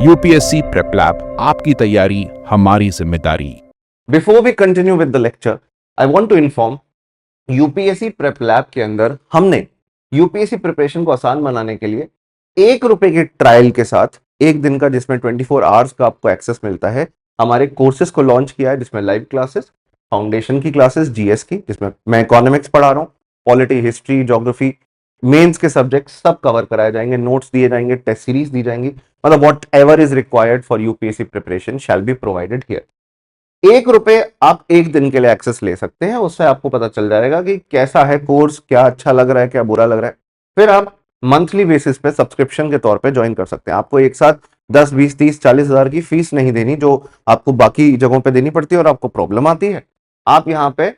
UPSC prep lab, आपकी तैयारी हमारी जिम्मेदारी। Before we continue with the lecture, I want to inform UPSC prep lab के अंदर हमने यूपीएससी प्रिपरेशन को आसान बनाने के लिए ₹1 के ट्रायल के साथ एक दिन का, जिसमें 24 आवर्स का आपको एक्सेस मिलता है, हमारे कोर्सेज को लॉन्च किया है, जिसमें लाइव क्लासेस, फाउंडेशन की क्लासेस, जीएस की, जिसमें मैं इकोनॉमिक्स पढ़ा रहा हूँ, पॉलिटी, हिस्ट्री, ज्योग्राफी, मेंस के सब्जेक्ट सब कवर कराए जाएंगे, नोट्स दिए जाएंगे, टेस्ट सीरीज दी जाएंगी, मतलब what ever is required for UPSC preparation shall be provided here. ₹1 आप एक दिन के लिए एक्सेस ले सकते हैं, उससे आपको पता चल जाएगा कि कैसा है कोर्स, क्या अच्छा लग रहा है, क्या बुरा लग रहा है। फिर आप मंथली बेसिस पे सब्सक्रिप्शन के तौर पे ज्वाइन कर सकते हैं। आपको एक साथ 10, 20, 30, 40 हजार की फीस नहीं देनी, जो आपको बाकी जगहों पे देनी पड़ती है और आपको प्रॉब्लम आती है। आप यहाँ पे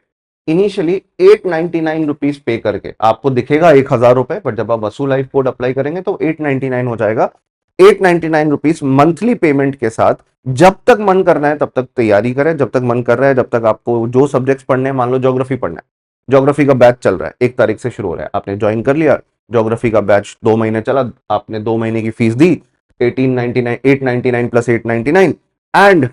इनिशियली ₹899 पे करके, आपको दिखेगा ₹1000, पर जब आप वसू लाइफ कोड अप्लाई करेंगे तो 899 हो जाएगा। ₹899 मंथली पेमेंट के साथ जब तक मन करना है तब तक तैयारी करें, जब तक मन कर रहा है, जब तक आपको जो सब्जेक्ट्स पढ़ने हैं, मान लो ज्योग्राफी पढ़ना है, ज्योग्राफी का बैच चल रहा है, 1 तारीख से शुरू हो रहा है, आपने ज्वाइन कर लिया, ज्योग्राफी का बैच 2 महीने चला, आपने 2 महीने की fees the, 1899, 899 plus 899, and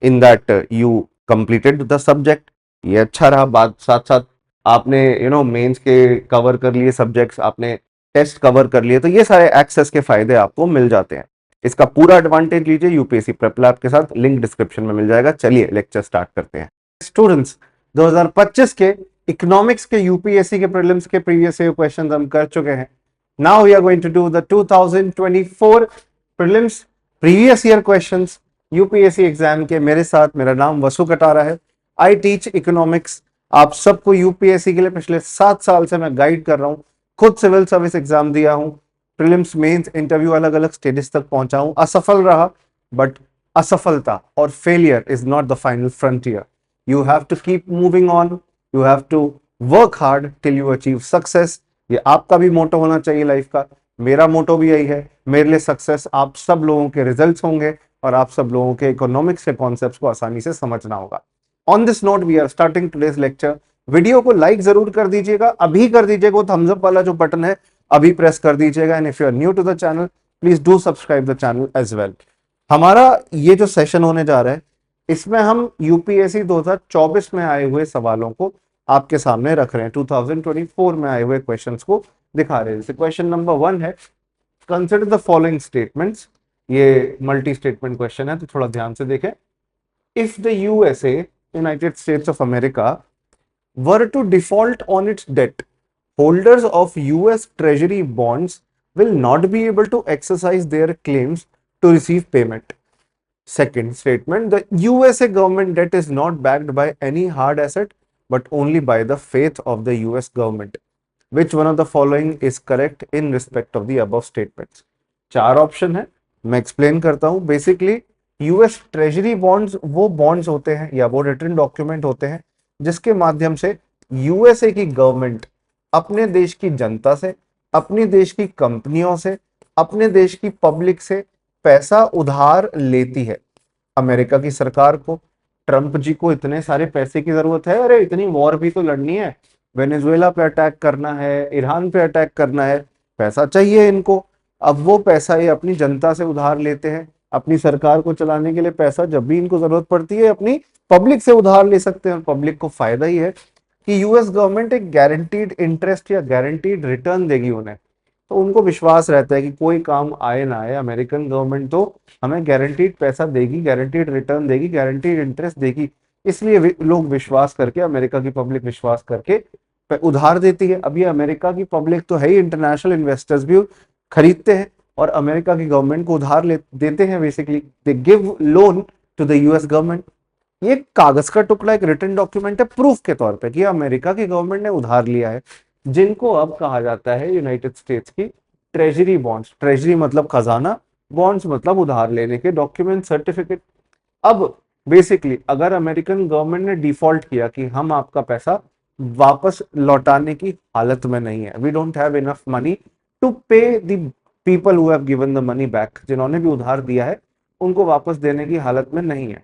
in that you completed the subject. ये अच्छा रहा। बात साथ साथ आपने मेंस के कवर कर लिए सब्जेक्ट्स, आपने टेस्ट कवर कर लिए, तो ये सारे एक्सेस के फायदे आपको मिल जाते हैं। इसका पूरा एडवांटेज लीजिए यूपीएससी प्रेप लैब के साथ, लिंक डिस्क्रिप्शन में मिल जाएगा। चलिए लेक्चर स्टार्ट करते हैं। स्टूडेंट्स, 2025 के इकोनॉमिक्स के यूपीएससी के प्रीलिम्स के प्रीवियस ईयर क्वेश्चंस हम कर चुके हैं। Now we are going to do the 2024 prelims previous year questions UPSC exam के। मेरे साथ, मेरा नाम वसु कटारा है, आई टीच इकोनॉमिक्स। आप सबको यूपीएससी के लिए पिछले 7 साल से मैं गाइड कर रहा हूँ। खुद सिविल सर्विस एग्जाम दिया हूँ, प्रीलिम्स, मेंस, इंटरव्यू अलग अलग स्टेजेस तक पहुंचा हूं। असफल रहा, बट असफलता और failure is not the final frontier. You have to keep moving on, you have to work hard till you achieve success. ये आपका भी मोटो होना चाहिए लाइफ का, मेरा मोटो भी यही है। मेरे लिए सक्सेस आप सब लोगों के रिजल्ट्स होंगे और आप सब लोगों के इकोनॉमिक्स के कॉन्सेप्ट्स को आसानी से समझना होगा। On this note we are starting today's lecture. Video को लाइक जरूर कर दीजिएगा, अभी कर दीजिएगा, वो थम्स अप वाला जो बटन है अभी प्रेस कर दीजिएगा। And if you are new to the channel, please do subscribe the channel as well. हमारा ये जो सेशन होने जा रहा है, इसमें हम यूपीएससी 2024 में आए हुए सवालों को आपके सामने रख रहे हैं, 2024 में आए हुए क्वेश्चंस को दिखा रहे हैं। जैसे क्वेश्चन नंबर 1 है, कंसिडर द फॉलोइंग स्टेटमेंट्स। ये मल्टी स्टेटमेंट क्वेश्चन है, तो थोड़ा ध्यान से देखें। If the USA, United states of America, were to default on its debt, holders of US Treasury bonds will not be able to exercise their claims to receive payment. Second statement, the USA government debt is not backed by any hard asset but only by the faith of the US government. Which one of the following is correct in respect of the above statements? 4 option है, मैं explain करता हूं। Basically US treasury bonds वो bonds होते हैं या वो return document होते हैं जिसके माध्यम से यूएसए की गवर्नमेंट अपने देश की जनता से, अपने देश की कंपनियों से, अपने देश की पब्लिक से पैसा उधार लेती है। अमेरिका की सरकार को, ट्रंप जी को इतने सारे पैसे की जरूरत है, अरे इतनी वॉर भी तो लड़नी है, वेनेजुएला पे अटैक करना है, ईरान पे अटैक करना है, पैसा चाहिए इनको। अब वो पैसा ये अपनी जनता से उधार लेते हैं। अपनी सरकार को चलाने के लिए पैसा जब भी इनको जरूरत पड़ती है अपनी पब्लिक से उधार ले सकते हैं। और पब्लिक को फायदा ही है कि यूएस गवर्नमेंट एक गारंटीड इंटरेस्ट या गारंटीड रिटर्न देगी उन्हें, तो उनको विश्वास रहता है कि कोई काम आए ना आए, अमेरिकन गवर्नमेंट तो हमें गारंटीड पैसा देगी, गारंटीड रिटर्न देगी, गारंटीड इंटरेस्ट देगी। इसलिए लोग विश्वास करके, अमेरिका की पब्लिक विश्वास करके उधार देती है। अब ये अमेरिका की पब्लिक तो है ही, इंटरनेशनल इन्वेस्टर्स भी खरीदते हैं और अमेरिका की गवर्नमेंट को उधार देते हैं। Basically they give loan to the US government. ये कागज का टुकड़ा, एक रिटन डॉक्यूमेंट है प्रूफ के तौर पे कि अमेरिका की गवर्नमेंट ने उधार लिया है, जिनको अब कहा जाता है यूनाइटेड स्टेट्स की ट्रेजरी बॉन्ड्स। ट्रेजरी मतलब खजाना, बॉन्ड्स मतलब उधार लेने के डॉक्यूमेंट, सर्टिफिकेट। अब बेसिकली अगर अमेरिकन गवर्नमेंट ने डिफॉल्ट किया कि हम आपका पैसा वापस लौटाने की हालत में नहीं है, we don't have enough money to pay the people who have given the money back, जिन्होंने भी उधार दिया है उनको वापस देने की हालत में नहीं है,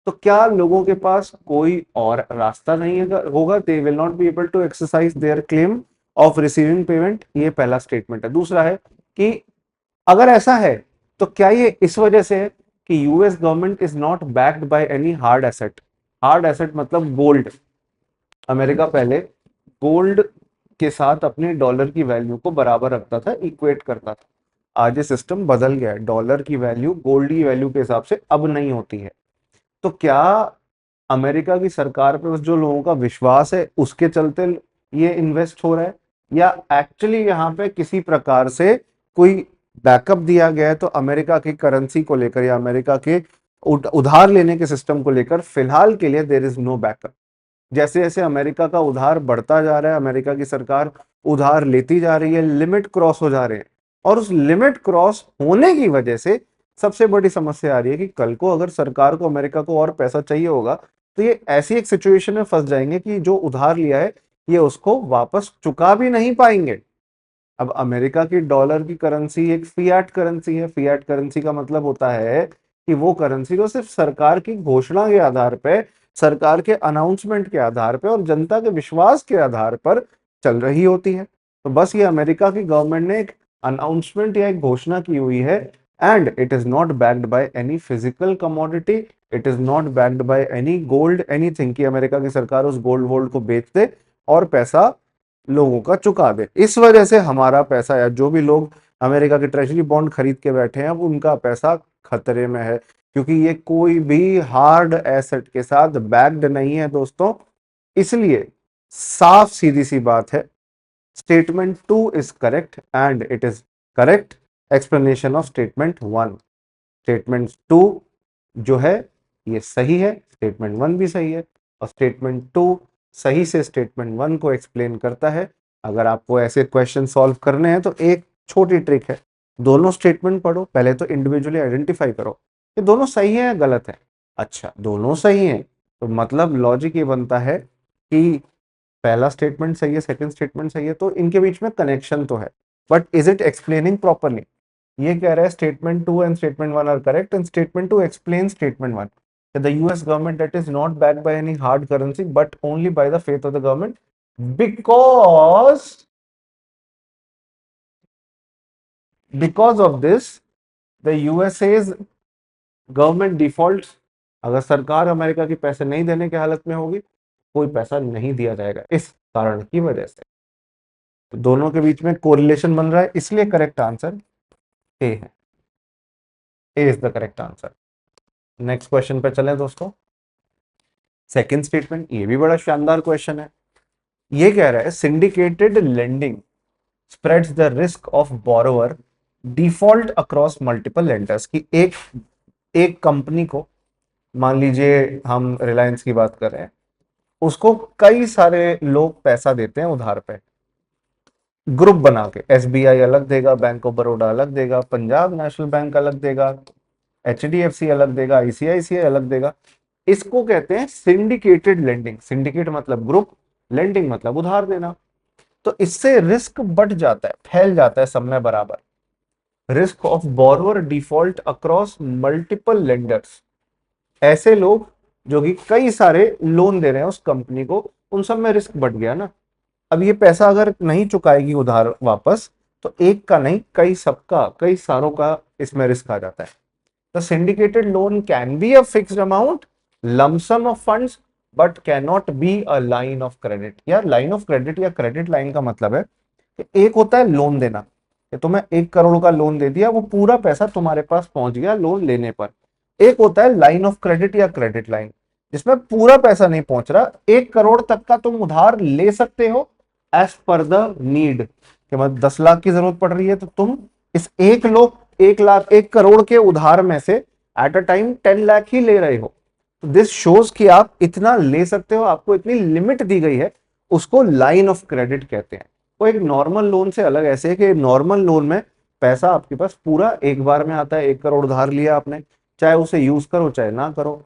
तो क्या लोगों के पास कोई और रास्ता नहीं होगा? They will not be able to exercise their claim of receiving payment. ये पहला स्टेटमेंट है। दूसरा है कि अगर ऐसा है तो क्या ये इस वजह से है कि US government is not backed by any hard asset? Hard asset मतलब गोल्ड। अमेरिका पहले गोल्ड के साथ अपने डॉलर की वैल्यू को बराबर रखता था, इक्वेट करता था। आज ये सिस्टम बदल गया है, डॉलर की वैल्यू गोल्ड की वैल्यू के हिसाब से अब नहीं होती है। तो क्या अमेरिका की सरकार पे जो लोगों का विश्वास है उसके चलते ये इन्वेस्ट हो रहा है, या एक्चुअली यहाँ पे किसी प्रकार से कोई बैकअप दिया गया है? तो अमेरिका की करेंसी को लेकर या अमेरिका के उधार लेने के सिस्टम को लेकर फिलहाल के लिए देयर इज नो बैकअप। जैसे जैसे अमेरिका का उधार बढ़ता जा रहा है, अमेरिका की सरकार उधार लेती जा रही है, लिमिट क्रॉस हो जा रहे हैं, और उस लिमिट क्रॉस होने की वजह से सबसे बड़ी समस्या आ रही है कि कल को अगर सरकार को अमेरिका को और पैसा चाहिए होगा तो ये ऐसी एक सिचुएशन में फंस जाएंगे कि जो उधार लिया है ये उसको वापस चुका भी नहीं पाएंगे। अब अमेरिका की डॉलर की करेंसी एक फियाट करेंसी है। फियाट करेंसी का मतलब होता है कि वो करेंसी जो सिर्फ सरकार की घोषणा के आधार पे, सरकार के अनाउंसमेंट के आधार पे और जनता के विश्वास के आधार पर चल रही होती है। तो बस ये अमेरिका की गवर्नमेंट ने एक अनाउंसमेंट या एक घोषणा की हुई है, and it is not backed by any physical commodity, it is not backed by any gold anything, कि अमेरिका की सरकार उस गोल्ड वोल्ड को बेच दे और पैसा लोगों का चुका दे। इस वजह से हमारा पैसा या जो भी लोग अमेरिका के ट्रेजरी बॉन्ड खरीद के बैठे हैं अब उनका पैसा खतरे में है, क्योंकि ये कोई भी हार्ड एसेट के साथ बैक्ड नहीं है दोस्तों। इसलिए साफ सीधी सी बात है, statement 2 is correct and it is correct explanation of statement 1। Statement 2 जो है ये सही है, स्टेटमेंट 1 भी सही है, और स्टेटमेंट 2 सही से स्टेटमेंट 1 को एक्सप्लेन करता है। अगर आपको ऐसे क्वेश्चन सॉल्व करने हैं तो एक छोटी ट्रिक है, दोनों स्टेटमेंट पढ़ो, पहले तो इंडिविजुअली आइडेंटिफाई करो कि दोनों सही है या गलत है। अच्छा, दोनों सही हैं तो मतलब लॉजिक ये बनता है कि पहला स्टेटमेंट सही है, सेकंड स्टेटमेंट सही है, तो इनके बीच में कनेक्शन तो है, but is it explaining properly? ये कह रहा है statement 2 and statement 1 are correct and statement 2 explain statement 1। The US government that is not backed by any hard currency but only by the faith of the government, because of this the USA's government defaults। अगर सरकार America की पैसे नहीं देने की हालत में होगी, कोई पैसा नहीं दिया जाएगा इस कारण की वजह से। तो दोनों के बीच में कोरिलेशन बन रहा है, इसलिए करेक्ट आंसर ए है। A is the correct answer. Next question पे चलें दोस्तों। सेकंड स्टेटमेंट, ये भी बड़ा शानदार क्वेश्चन है। ये कह रहा है syndicated lending spreads the risk of borrower default across multiple lenders. की एक कंपनी को, मान लीजिए हम रिलायंस की बात कर रहे हैं, उसको कई सारे लोग पैसा देते हैं उधार पे, ग्रुप बना के। एसबीआई अलग देगा, बैंक ऑफ बड़ौदा अलग देगा, पंजाब नेशनल बैंक अलग देगा, एचडीएफसी अलग देगा, आईसीआईसीआई अलग देगा। इसको कहते हैं सिंडिकेटेड लेंडिंग। सिंडिकेट मतलब ग्रुप, लेंडिंग मतलब उधार देना। तो इससे रिस्क बढ़ जाता है, फैल जाता है सब में बराबर। Risk of borrower default across multiple lenders, ऐसे लोग जो कि कई सारे लोन दे रहे हैं उस कंपनी को, उन सब में रिस्क बढ़ गया ना। अब ये पैसा अगर नहीं चुकाएगी उधार वापस, तो एक का नहीं कई सबका, कई सारों का इसमें रिस्क आ जाता है। The syndicated loan can be a fixed amount, lump sum of funds, but cannot be a line of credit। यार लाइन ऑफ क्रेडिट या क्रेडिट लाइन का मतलब है कि एक होता है लोन देना, कि तुम्हें 1 करोड़ का लोन दे दिया, वो पूरा पैसा तुम्हारे पास पहुंच गया लोन लेने पर। एक होता है लाइन ऑफ क्रेडिट या क्रेडिट लाइन, जिसमें पूरा पैसा नहीं पहुंच रहा, 1 करोड़ तक का तुम उधार ले सकते हो एज पर द नीड। कि मतलब 10 लाख की जरूरत पड़ रही है तो तुम इस 1 लाख 1 करोड़ के उधार में से एट अ टाइम 10 लाख ही ले रहे हो। तो दिस शोज कि आप इतना ले सकते हो, आपको इतनी लिमिट दी गई है, उसको लाइन ऑफ क्रेडिट कहते हैं। वो एक नॉर्मल लोन से अलग ऐसे है कि नॉर्मल लोन में पैसा आपके पास पूरा एक बार में आता है। 1 करोड़ उधार लिया आपने, चाहे उसे यूज करो चाहे ना करो।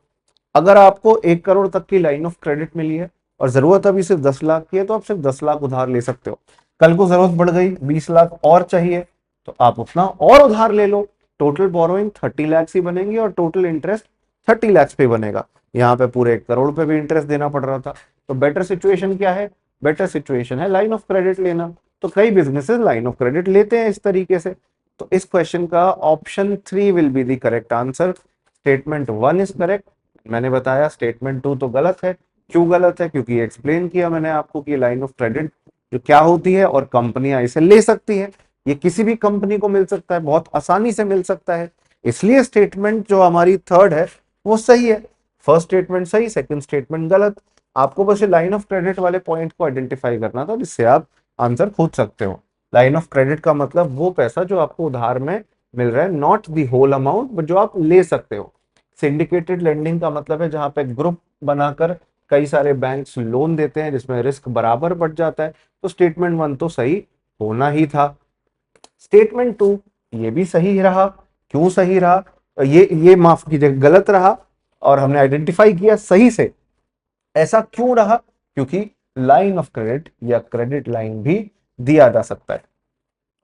अगर आपको 1 करोड़ तक की लाइन ऑफ क्रेडिट मिली है और जरूरत अभी सिर्फ 10 लाख की है, तो आप सिर्फ 10 लाख उधार ले सकते हो। कल को जरूरत बढ़ गई 20 लाख और चाहिए, तो आप उतना और उधार ले लो। टोटल बोरोइंग 30 लाख ही बनेंगी और टोटल इंटरेस्ट 30 लाख पे बनेगा। यहाँ पे पूरे 1 करोड़ पे भी इंटरेस्ट देना पड़ रहा था। तो बेटर सिचुएशन क्या है? बेटर सिचुएशन है लाइन ऑफ क्रेडिट लेना। तो कई बिजनेसेस लाइन ऑफ क्रेडिट लेते हैं इस तरीके से तो इस क्वेश्चन का option 3 will be the correct answer. Statement 1 is correct. मैंने बताया स्टेटमेंट 2 तो गलत है। क्यों गलत है? क्योंकि एक्सप्लेन किया मैंने आपको कि लाइन ऑफ क्रेडिट जो क्या होती है और कंपनियां इसे ले सकती है। ये किसी भी कंपनी को मिल सकता है, बहुत आसानी से मिल सकता है। इसलिए स्टेटमेंट जो हमारी थर्ड है वो सही है। फर्स्ट स्टेटमेंट सही, सेकंड स्टेटमेंट गलत। आपको बस ये लाइन ऑफ क्रेडिट वाले पॉइंट को आइडेंटिफाई करना था, जिससे आप आंसर खोज सकते हो। लाइन ऑफ क्रेडिट का मतलब वो पैसा जो आपको उधार में मिल रहा है, not the whole amount, but जो आप ले सकते हो। सिंडिकेटेड लेंडिंग का मतलब है जहां पे ग्रुप बनाकर कई सारे बैंक्स लोन देते हैं, जिसमें रिस्क बराबर बढ़ जाता है। तो स्टेटमेंट 1 तो सही होना ही था। स्टेटमेंट 2 ये भी सही रहा। क्यों सही रहा? ये माफ कीजिए, गलत रहा। और हमने आइडेंटिफाई किया सही से। ऐसा क्यों रहा? क्योंकि लाइन ऑफ क्रेडिट या क्रेडिट लाइन भी दिया जा सकता है।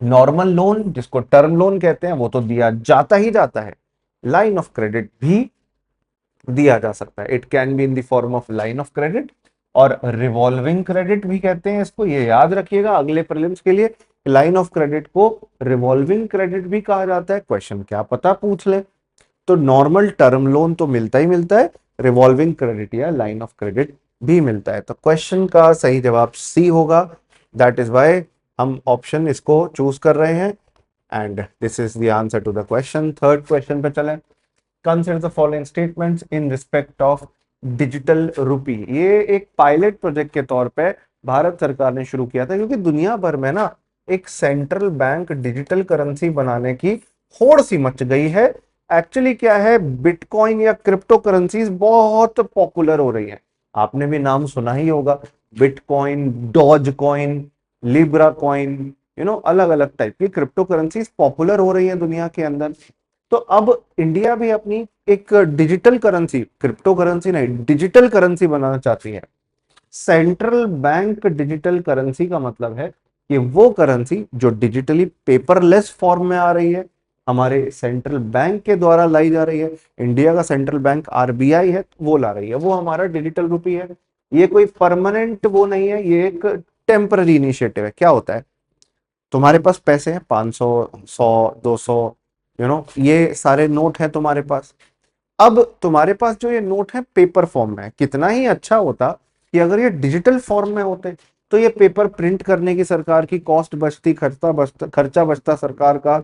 नॉर्मल लोन, जिसको टर्म लोन कहते हैं, वो तो दिया जाता ही जाता है। लाइन ऑफ क्रेडिट भी दिया जा सकता है। It can be in the form of line of credit, और रिवॉल्विंग क्रेडिट भी कहते हैं इसको। ये याद रखिएगा अगले प्रीलिम्स के लिए। लाइन ऑफ क्रेडिट को रिवॉल्विंग क्रेडिट भी कहा जाता है। क्वेश्चन क्या पता पूछ ले। तो नॉर्मल टर्म लोन तो मिलता ही मिलता है, रिवॉल्विंग क्रेडिट या लाइन ऑफ क्रेडिट भी मिलता है। तो क्वेश्चन का सही जवाब सी होगा। दैट इज वाई हम ऑप्शन इसको चूज कर रहे हैं। And this is the answer to the question. Third question पे चलें। Consider the following statements in respect of digital rupee. ये एक पायलट प्रोजेक्ट के तौर पे भारत सरकार ने शुरू किया था, क्योंकि दुनिया भर में ना एक सेंट्रल बैंक डिजिटल करेंसी बनाने की होड़ सी मच गई है। एक्चुअली क्या है, बिटकॉइन या क्रिप्टो करेंसीज बहुत पॉपुलर हो रही है। आपने भी नाम सुना ही होगा, bitcoin, Dogecoin, Libra coin, अलग अलग टाइप की क्रिप्टो करेंसीज पॉपुलर हो रही है दुनिया के अंदर। तो अब इंडिया भी अपनी एक डिजिटल करेंसी, क्रिप्टो करेंसी नहीं, डिजिटल करेंसी बनाना चाहती है। सेंट्रल बैंक डिजिटल करेंसी का मतलब है कि वो करेंसी जो डिजिटली पेपरलेस फॉर्म में आ रही है, हमारे सेंट्रल बैंक के द्वारा लाई जा रही है। इंडिया का सेंट्रल बैंक आरबीआई है, वो ला रही है, वो हमारा डिजिटल रुपी है। ये कोई परमानेंट वो नहीं है, ये एक टेम्पररी इनिशिएटिव है। क्या होता है, तुम्हारे पास पैसे हैं 500, 100, 200, ये सारे नोट हैं तुम्हारे पास। अब तुम्हारे पास जो ये नोट है पेपर फॉर्म में है। कितना ही अच्छा होता कि अगर ये डिजिटल फॉर्म में होते, तो ये पेपर प्रिंट करने की सरकार की कॉस्ट बचती, खर्चा बचता सरकार का,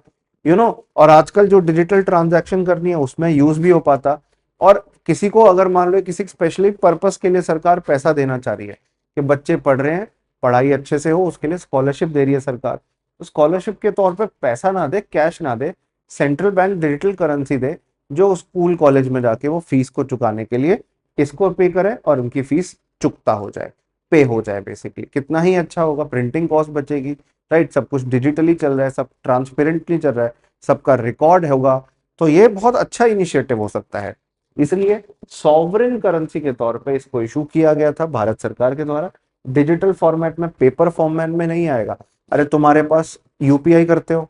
और आजकल जो डिजिटल ट्रांजैक्शन करनी है उसमें यूज भी हो पाता। और किसी को अगर मान लो किसी स्पेशली पर्पस के लिए सरकार पैसा देना चाह रही है कि बच्चे पढ़ रहे हैं, पढ़ाई अच्छे से हो, उसके लिए स्कॉलरशिप दे रही है सरकार, तो स्कॉलरशिप के तौर पे पैसा ना दे, कैश ना दे, सेंट्रल बैंक डिजिटल करेंसी दे, जो स्कूल कॉलेज में जाके वो फीस को चुकाने के लिए इसको पे करे और उनकी फीस चुकता हो जाए, पे हो जाए। बेसिकली कितना ही अच्छा होगा, प्रिंटिंग कॉस्ट बचेगी, राइट। सब कुछ डिजिटली चल रहा है, सब ट्रांसपेरेंटली चल रहा है, सबका रिकॉर्ड होगा। तो ये बहुत अच्छा इनिशिएटिव हो सकता है। इसलिए सॉवरेन करेंसी के तौर पे इसको इशू किया गया था भारत सरकार के द्वारा। डिजिटल फॉर्मेट में, पेपर फॉर्मेट में नहीं आएगा। अरे तुम्हारे पास यूपीआई करते हो,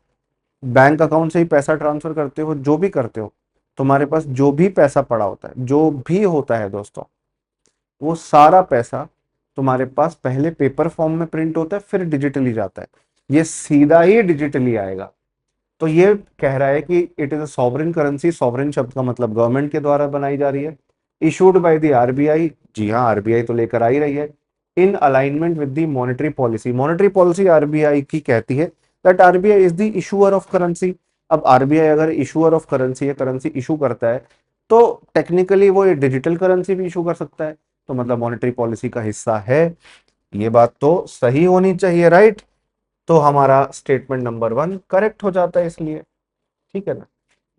बैंक अकाउंट से ही पैसा ट्रांसफर करते हो, जो भी करते हो, तुम्हारे पास जो भी पैसा पड़ा होता है, जो भी होता है दोस्तों, वो सारा पैसा तुम्हारे पास पहले पेपर फॉर्म में प्रिंट होता है, फिर डिजिटली जाता है। ये सीधा ही डिजिटली आएगा। तो ये कह रहा है कि it is a sovereign currency. Sovereign शब्द का मतलब गवर्नमेंट के द्वारा बनाई जा रही है, इशूड बाय द आरबीआई। जी हाँ, आरबीआई तो लेकर आ ही रही है। In alignment with the monetary policy. Monetary policy RBI की कहती है that RBI is the issuer of currency. अब आरबीआई अगर इशूअर ऑफ करेंसी है, करेंसी इशू करता है, तो टेक्निकली वो डिजिटल करेंसी भी इशू कर सकता है। तो मतलब मॉनेटरी पॉलिसी का हिस्सा है। ये बात तो सही होनी चाहिए, राइट। तो हमारा स्टेटमेंट नंबर 1 करेक्ट हो जाता है इसलिए, ठीक है ना।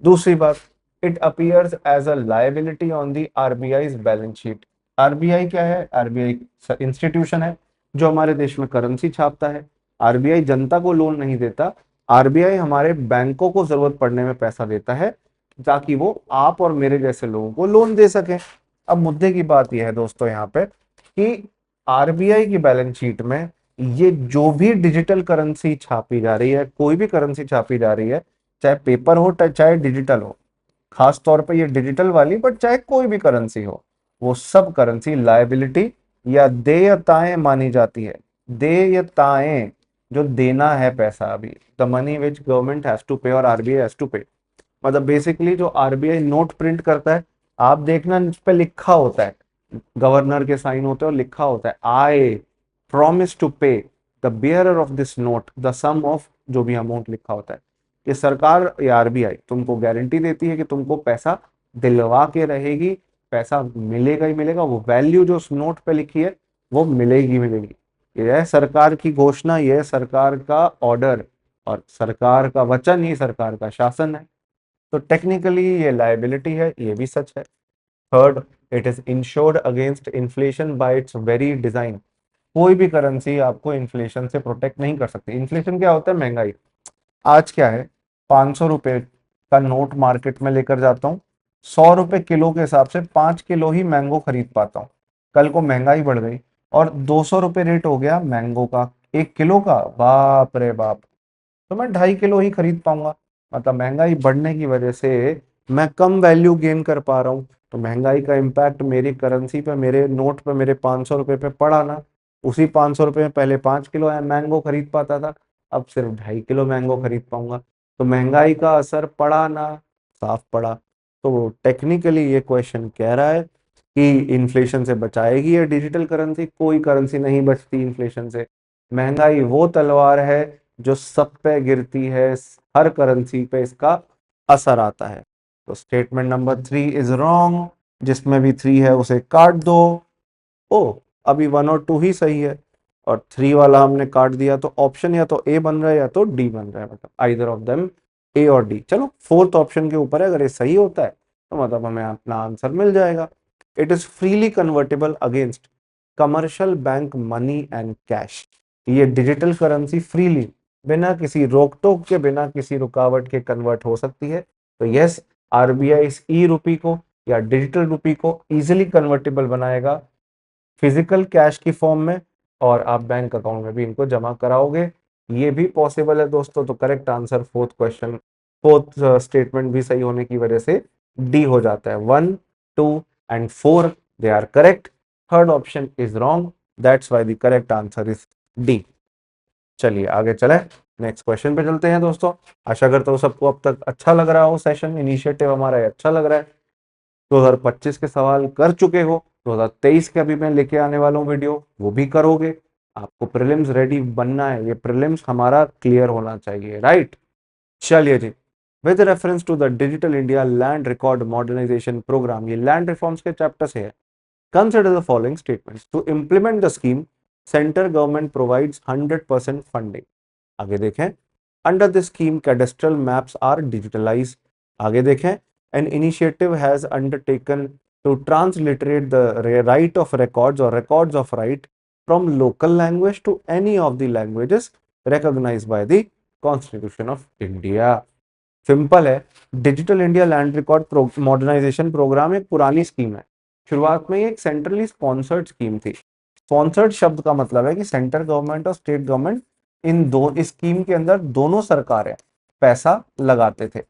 दूसरी बात, it appears as a liability on the RBI balance sheet. RBI क्या है? आरबीआई इंस्टीट्यूशन है जो हमारे देश में करेंसी छापता है। आरबीआई जनता को लोन नहीं देता, आरबीआई हमारे बैंकों को जरूरत पड़ने में पैसा देता है, ताकि वो आप और मेरे जैसे लोगों को लोन दे सके। अब मुद्दे की बात यह है दोस्तों यहाँ पे कि आरबीआई की बैलेंस शीट में ये जो भी डिजिटल करेंसी छापी जा रही है, कोई भी करेंसी छापी जा रही है, चाहे पेपर हो चाहे डिजिटल हो, खास तौर पे ये डिजिटल वाली, बट चाहे कोई भी करेंसी हो, वो सब करेंसी लायबिलिटी या देयताएं मानी जाती है। देयताएं, जो देना है पैसा, अभी the money which government has to pay और आरबीआई हैज टू पे, मतलब बेसिकली जो आरबीआई नोट प्रिंट करता है, आप देखना इस पे लिखा होता है, गवर्नर के साइन होते हैं और लिखा होता है I promise to pay the bearer of this note the sum of, जो भी अमाउंट लिखा होता है। ये सरकार या आरबीआई तुमको गारंटी देती है कि तुमको पैसा दिलवा के रहेगी, पैसा मिलेगा ही मिलेगा, वो वैल्यू जो उस नोट पे लिखी है वो मिलेगी मिलेगी। ये है सरकार की घोषणा, ये है सरकार का ऑर्डर, और सरकार का वचन ही सरकार का शासन है। तो टेक्निकली ये लायबिलिटी है, ये भी सच है। Third, it is insured against inflation bye it's very design. कोई भी करेंसी आपको इन्फ्लेशन से प्रोटेक्ट नहीं कर सकती। इन्फ्लेशन क्या होता है? महंगाई। आज क्या है, 500 रुपए का नोट मार्केट में लेकर जाता हूँ, 100 रुपए किलो के हिसाब से 5 किलो ही मैंगो खरीद पाता हूँ। कल को महंगाई बढ़ गई और 200 रुपए रेट हो गया मैंगो का 1 किलो का, बाप रे बाप, तो मैं 2.5 किलो ही खरीद पाऊंगा। मतलब महंगाई बढ़ने की वजह से मैं कम वैल्यू गेन कर पा रहा हूँ, तो महंगाई का इम्पैक्ट मेरी करेंसी पे, मेरे नोट पे, मेरे 500 रुपये पे पड़ा ना। उसी 500 रुपये में पहले 5 किलो मैंगो खरीद पाता था, अब सिर्फ 2.5 किलो मैंगो खरीद पाऊंगा। तो महंगाई का असर पड़ा ना, साफ पड़ा। तो टेक्निकली ये क्वेश्चन कह रहा है कि इन्फ्लेशन से बचाएगी ये डिजिटल करेंसी? कोई करेंसी नहीं बचती इन्फ्लेशन से। महंगाई वो तलवार है जो सब पे गिरती है, हर करेंसी पे इसका असर आता है। तो स्टेटमेंट नंबर 3 इज रॉन्ग, जिसमें भी 3 है उसे काट दो। ओ, अभी 1 और 2 ही सही है, और 3 वाला हमने काट दिया, तो ऑप्शन या तो ए बन रहा है या तो डी बन रहा है, मतलब आइदर ऑफ देम, ए और डी। चलो फोर्थ ऑप्शन के ऊपर है, अगर ये सही होता है तो मतलब हमें अपना आंसर मिल जाएगा। It is freely convertible against commercial bank money and cash. ये डिजिटल करेंसी फ्रीली, बिना किसी रोक टोक के, बिना किसी रुकावट के कन्वर्ट हो सकती है। तो यस, आरबीआई इस ई रूपी को या डिजिटल रूपी को इजिली कन्वर्टेबल बनाएगा फिजिकल कैश की फॉर्म में, और आप बैंक अकाउंट में भी इनको जमा कराओगे। ये भी पॉसिबल है दोस्तों। तो correct answer fourth question, fourth statement भी सही होने की वजह से डी हो जाता है। 1, 2 and 4 they are correct, third option is wrong, that's why the correct answer is D. चलिए आगे चले, नेक्स्ट क्वेश्चन पे चलते हैं दोस्तों। आशा करता हूँ सबको अब तक अच्छा लग रहा हो, सेशन इनिशिएटिव हमारा अच्छा लग रहा है। 2025 के सवाल कर चुके हो, 2023 के अभी मैं लेके आने वाला हूँ वीडियो, वो भी करोगे। आपको प्रीलिम्स रेडी बनना है, ये प्रीलिम्स हमारा क्लियर होना चाहिए, राइट। चलिए जी, with reference to the digital India land record modernisation programme, ये लैंड रिफॉर्म्स के चैप्टर से है। Consider the following statements to implement the scheme, centre government provides 100% funding. आगे देखें, under this scheme cadastral maps are digitalise. आगे देखें, an initiative has undertaken to transliterate the right of records और records of right from local language to any of the languages recognized by the constitution of India. Simple है, digital India land record modernisation programme एक पुरानी scheme है। शुरुआत में ये एक centrally sponsored scheme थी। स्पॉन्सर्ड शब्द का मतलब है कि सेंट्रल गवर्नमेंट और स्टेट गवर्नमेंट, इन दो इस स्कीम के अंदर दोनों सरकारें पैसा लगाते थे।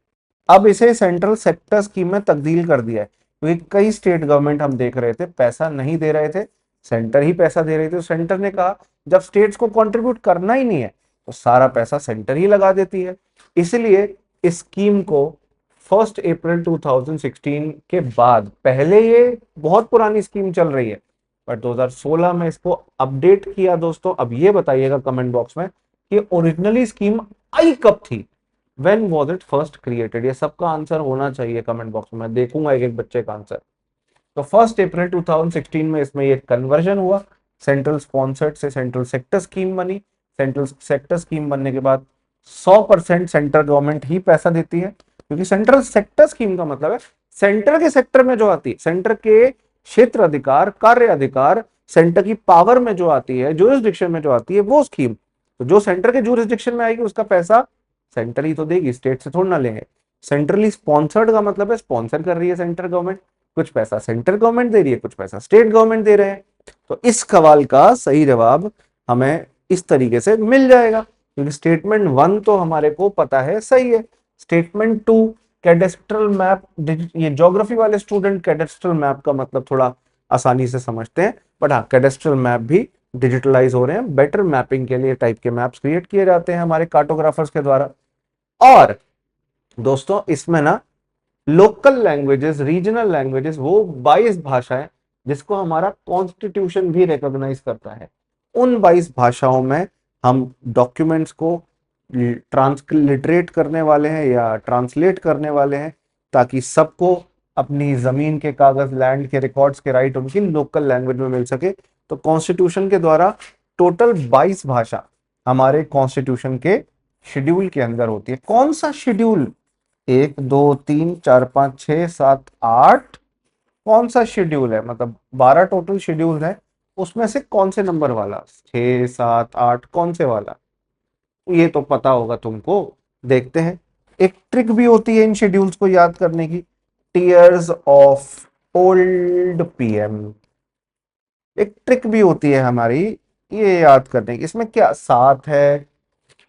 अब इसे सेंट्रल सेक्टर स्कीम में तब्दील कर दिया है, क्योंकि कई स्टेट गवर्नमेंट हम देख रहे थे पैसा नहीं दे रहे थे, सेंटर ही पैसा दे रहे थे। तो सेंटर ने कहा जब स्टेट्स को कंट्रीब्यूट करना ही नहीं है तो सारा पैसा सेंटर ही लगा देती है। इसलिए इस स्कीम को 1 अप्रैल 2016 के बाद, पहले ये बहुत पुरानी स्कीम चल रही है, बट 2016 में इसको अपडेट किया दोस्तों। अब ये बताइएगा कमेंट बॉक्स में कि ओरिजिनली स्कीम आई कब थी, when was it first created. ये सबका आंसर होना चाहिए कमेंट बॉक्स में, मैं देखूंगा एक एक बच्चे का आंसर। तो 1 अप्रैल 2016 में इसमें ये कन्वर्जन हुआ, सेंट्रल स्पॉन्सर्ड से सेंट्रल सेक्टर स्कीम बनी। सेंट्रल सेक्टर स्कीम बनने के बाद 100% सेंट्रल गवर्नमेंट ही पैसा देती है, क्योंकि सेंट्रल सेक्टर स्कीम का मतलब है सेंटर के सेक्टर में जो आती है, सेंटर के क्षेत्र अधिकार, कार्य अधिकार, सेंटर की पावर में जो आती है, ज्यूरिसडिक्शन में जो आती है, वो स्कीम। तो जो सेंटर के ज्यूरिसडिक्शन में आएगी उसका पैसा सेंटर ही तो देगी, स्टेट से थोड़ा ना लेंगे। सेंट्रली स्पॉन्सर्ड का मतलब है स्पॉन्सर कर रही है सेंट्रल गवर्नमेंट, कुछ पैसा सेंट्रल गवर्नमेंट दे रही है, कुछ पैसा स्टेट गवर्नमेंट दे रहे हैं। तो इस सवाल का सही जवाब हमें इस तरीके से मिल जाएगा, क्योंकि स्टेटमेंट 1 तो हमारे को पता है सही है। स्टेटमेंट 2 कैडेस्ट्रल मैप, ये ज्योग्राफी वाले स्टूडेंट कैडेस्ट्रल मैप का मतलब थोड़ा आसानी से समझते हैं, बट हाँ कैडेस्ट्रल मैप भी डिजिटलाइज हो रहे हैं, बेटर मैपिंग के लिए टाइप के मैप्स क्रिएट किए जाते हैं हमारे कार्टोग्राफर्स के द्वारा। और दोस्तों इसमें ना लोकल लैंग्वेजेस, रीजनल लैंग्वेजेस, वो 22 भाषाएं जिसको हमारा कॉन्स्टिट्यूशन भी रिकॉग्नाइज करता है, उन 22 भाषाओं में हम डॉक्यूमेंट्स को ट्रांसलिटरेट करने वाले हैं या ट्रांसलेट करने वाले हैं, ताकि सबको अपनी जमीन के कागज, लैंड के रिकॉर्ड्स के राइट उनकी लोकल लैंग्वेज में मिल सके। तो कॉन्स्टिट्यूशन के द्वारा टोटल 22 भाषा हमारे कॉन्स्टिट्यूशन के शेड्यूल के अंदर होती है। कौन सा शेड्यूल? 1 2 3 4 5 6 7 8, कौन सा शेड्यूल है? मतलब 12 टोटल शेड्यूल है, उसमें से कौन से नंबर वाला? 6 7 8 कौन से वाला? ये तो पता होगा तुमको। देखते हैं। एक ट्रिक भी होती है इन शेड्यूल्स को याद करने की, टीयर्स ऑफ ओल्ड पीएम। एक ट्रिक भी होती है हमारी ये याद करने की। इसमें क्या 7 है,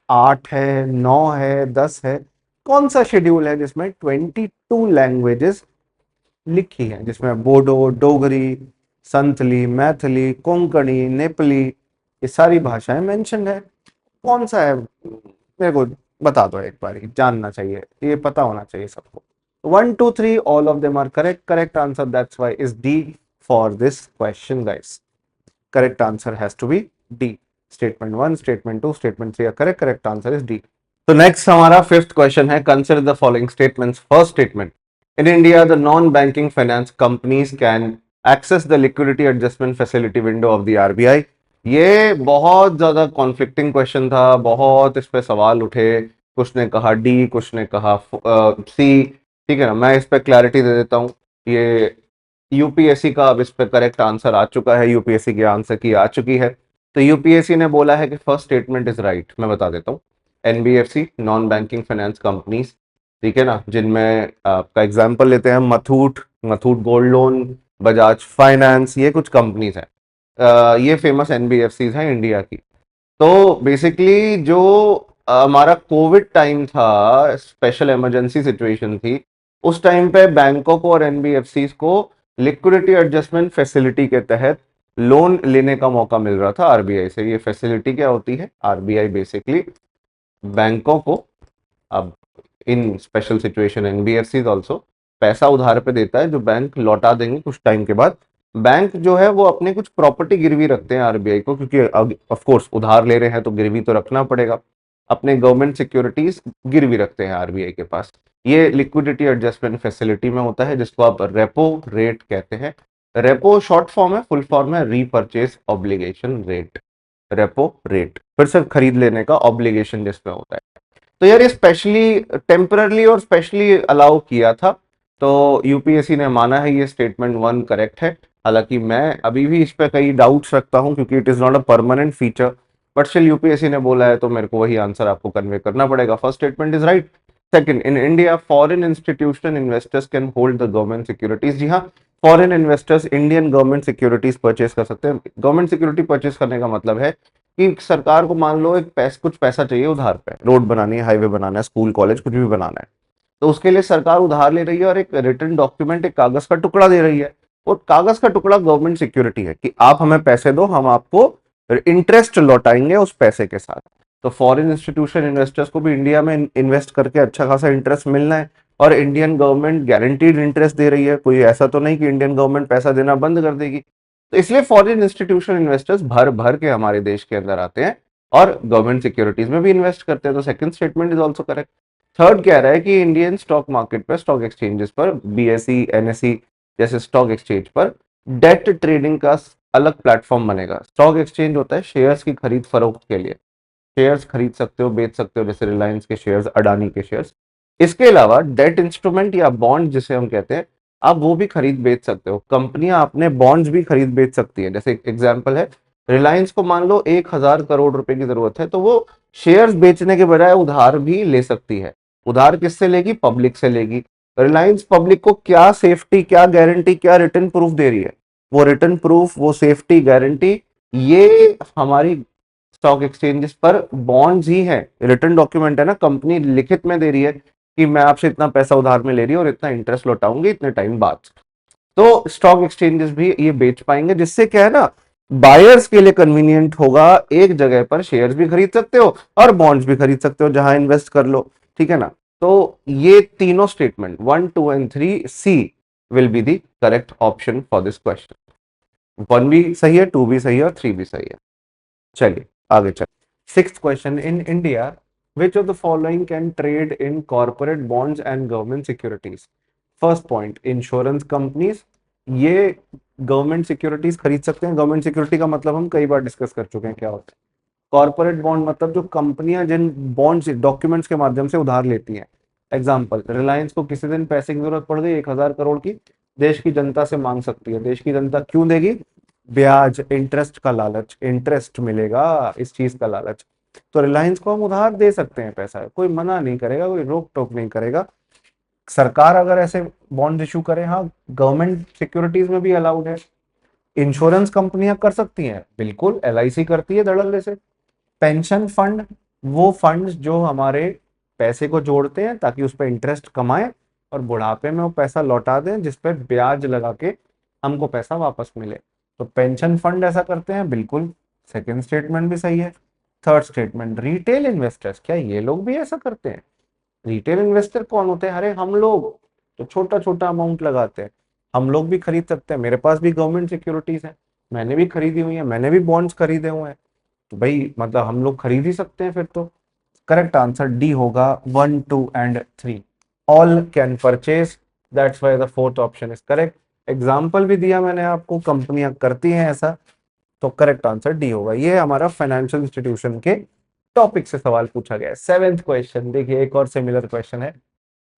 8 है, 9 है, 10 है? कौन सा शेड्यूल है जिसमें 22 लैंग्वेजेस लिखी है, जिसमें बोडो, डोगरी, संथली, मैथिली, कोंकणी, नेपाली, ये सारी भाषाएं मेंशन है? कौन सा है? मेरे को बता दो एक बार, जानना चाहिए, ये पता होना चाहिए सबको। 1 2 3 all of them are correct. Correct answer that's why is D for this question guys. Correct answer has to be D. Statement 1, statement 2, statement 3 are correct. Correct answer is D. So next हमारा fifth question है, consider the following statements. First statement, in India the non-banking finance companies can access the liquidity adjustment facility window of the RBI. ये बहुत ज्यादा conflicting question था, बहुत इस पे सवाल उठे, कुछ ने कहा डी, कुछ ने कहा सी। ठीक है ना, मैं इस पे क्लैरिटी दे देता हूँ। ये यूपीएससी का अब इस पे करेक्ट आंसर आ चुका है, यूपीएससी की आंसर की आ चुकी है। तो यूपीएससी ने बोला है कि फर्स्ट स्टेटमेंट इज राइट। मैं बता देता हूँ, NBFC, non banking finance companies, ठीक है ना, जिनमें आपका एग्जांपल लेते हैं Muthoot, Muthoot gold loan, Bajaj finance, ये कुछ कंपनीज हैं। ये फेमस एनबीएफसीज हैं इंडिया की। तो बेसिकली जो हमारा कोविड टाइम था, स्पेशल इमरजेंसी सिचुएशन थी, उस टाइम पे बैंकों को और एनबीएफसीज को लिक्विडिटी एडजस्टमेंट फैसिलिटी के तहत लोन लेने का मौका मिल रहा था आरबीआई से। ये फैसिलिटी क्या होती है? आरबीआई बेसिकली बैंकों को, अब इन स्पेशल सिचुएशन एनबीएफसीज आल्सो, पैसा उधार पे देता है जो बैंक लौटा देंगे कुछ टाइम के बाद। बैंक जो है वो अपने कुछ प्रॉपर्टी गिरवी रखते हैं आरबीआई को, क्योंकि ऑफ कोर्स उधार ले रहे हैं तो गिरवी तो रखना पड़ेगा। अपने गवर्नमेंट सिक्योरिटीज गिरवी रखते हैं आरबीआई के पास। ये लिक्विडिटी एडजस्टमेंट फैसिलिटी में होता है, जिसको आप रेपो रेट कहते हैं। रेपो शॉर्ट फॉर्म है, फुल फॉर्म है repurchase obligation rate. Repo rate फिर से खरीद लेने का ऑब्लिगेशन जिसमें होता है। तो यार ये स्पेशली टेम्पररली और स्पेशली अलाउ किया था, तो यूपीएससी ने माना है ये स्टेटमेंट 1 करेक्ट है। हालांकि मैं अभी भी इस पे कई डाउट्स रखता हूं, क्योंकि it is not a permanent feature, but still UPSC ने बोला है तो मेरे को वही आंसर आपको कन्वे करना पड़ेगा। First statement is right. Second, in India foreign institution investors can hold the government securities. जी हाँ, foreign investors Indian government securities purchase कर सकते हैं। गवर्नमेंट सिक्योरिटी परचेस करने का मतलब है कि सरकार को मान लो एक कुछ पैसा चाहिए उधार पे, रोड बनानी है, हाईवे बनाना है, स्कूल कॉलेज कुछ भी बनाना है, तो उसके लिए सरकार उधार ले रही है और एक रिटर्न डॉक्यूमेंट, एक कागज का टुकड़ा दे रही है। और कागज का टुकड़ा गवर्नमेंट सिक्योरिटी है कि आप हमें पैसे दो, हम आपको इंटरेस्ट लौटाएंगे उस पैसे के साथ। तो फॉरेन इंस्टीट्यूशन इन्वेस्टर्स को भी इंडिया में इन्वेस्ट करके अच्छा खासा इंटरेस्ट मिलना है, और इंडियन गवर्नमेंट गारंटीड इंटरेस्ट दे रही है। कोई ऐसा तो नहीं कि इंडियन गवर्नमेंट पैसा देना बंद कर देगी। तो इसलिए फॉरेन इंस्टीट्यूशन इन्वेस्टर्स भर भर के हमारे देश के अंदर आते हैं और गवर्नमेंट सिक्योरिटीज में भी इन्वेस्ट करते हैं। तो second statement is also correct. Third कह रहा है कि इंडियन स्टॉक मार्केट पर, स्टॉक एक्सचेंजेस पर, बीएसई, एनएसई जैसे स्टॉक एक्सचेंज पर डेट ट्रेडिंग का अलग प्लेटफॉर्म बनेगा। स्टॉक एक्सचेंज होता है शेयर्स की खरीद फरोख्त के लिए, शेयर्स खरीद सकते हो, बेच सकते हो, जैसे रिलायंस के शेयर्स, अडानी के शेयर्स। इसके अलावा डेट इंस्ट्रूमेंट या बॉन्ड जिसे हम कहते हैं, आप वो भी खरीद बेच सकते हो। कंपनियां अपने बॉन्ड्स भी खरीद बेच सकती है। जैसे एग्जांपल है, रिलायंस को मान लो 1,000 करोड़ रुपए की जरूरत है, तो वो शेयर्स बेचने के बजाय उधार भी ले सकती है। उधार किससे लेगी? पब्लिक से लेगी। रिलायंस पब्लिक को क्या सेफ्टी, क्या गारंटी, क्या रिटर्न प्रूफ दे रही है? वो रिटर्न प्रूफ, वो सेफ्टी गारंटी, ये हमारी स्टॉक एक्सचेंजेस पर बॉन्ड्स ही है, रिटर्न डॉक्यूमेंट है ना। कंपनी लिखित में दे रही है कि मैं आपसे इतना पैसा उधार में ले रही हूँ और इतना इंटरेस्ट लौटाऊंगी इतने टाइम बाद। तो स्टॉक एक्सचेंजेस भी ये बेच पाएंगे, जिससे क्या है ना बायर्स के लिए कन्वीनियंट होगा, एक जगह पर शेयर्स भी खरीद सकते हो और बॉन्ड्स भी खरीद सकते हो, जहां इन्वेस्ट कर लो, ठीक है ना। तो ये तीनों statement 1, 2 and 3 C will be the correct option for this question. 1 भी सही है, 2 भी सही है और 3 भी सही है। चलिए आगे चल। Sixth question, in India which of the following can trade in corporate bonds and government securities. First point, insurance companies, ये गवर्नमेंट सिक्योरिटीज खरीद सकते हैं। गवर्नमेंट सिक्योरिटी का मतलब हम कई बार डिस्कस कर चुके हैं क्या होता है। कॉर्पोरेट बॉन्ड मतलब जो कंपनियां जिन बॉन्ड्स डॉक्यूमेंट्स के माध्यम से उधार लेती हैं। एग्जाम्पल, रिलायंस को किसी दिन पैसे की जरूरत पड़ गई 1,000 करोड़ की, देश की जनता से मांग सकती है। देश की जनता क्यों देगी? ब्याज, इंटरेस्ट का लालच, इंटरेस्ट मिलेगा इस चीज का लालच। तो रिलायंस को हम उधार दे सकते हैं पैसा, कोई मना नहीं करेगा, कोई रोक टोक नहीं करेगा। सरकार अगर ऐसे बॉन्ड इशू करे, हाँ, गवर्नमेंट सिक्योरिटीज में भी अलाउड है। इंश्योरेंस कंपनियां कर सकती हैं, बिल्कुल, एलआईसी करती है धड़ल्ले से। पेंशन फंड, वो फंड्स जो हमारे पैसे को जोड़ते हैं ताकि उस पर इंटरेस्ट कमाएं और बुढ़ापे में वो पैसा लौटा दें, जिस पे ब्याज लगा के हमको पैसा वापस मिले। तो पेंशन फंड ऐसा करते हैं, बिल्कुल। सेकंड स्टेटमेंट भी सही है। थर्ड स्टेटमेंट, रिटेल इन्वेस्टर्स, क्या ये लोग भी ऐसा करते हैं? रिटेल इन्वेस्टर कौन होते हैं? अरे हम लोग तो छोटा छोटा अमाउंट लगाते हैं, हम लोग भी खरीद सकते हैं। मेरे पास भी गवर्नमेंट सिक्योरिटीज है, मैंने भी खरीदी हुई है, मैंने भी बॉन्ड्स खरीदे हुए हैं। तो भाई मतलब हम लोग खरीद ही सकते हैं फिर तो। करेक्ट आंसर डी होगा, 1, 2 and 3 all can purchase. That's why the fourth option is correct. Example भी दिया मैंने आपको, कंपनियां करती हैं ऐसा। तो करेक्ट आंसर डी होगा। ये हमारा फाइनेंशियल इंस्टीट्यूशन के टॉपिक से सवाल पूछा गया है। सेवेंथ क्वेश्चन देखिए, एक और सिमिलर क्वेश्चन है।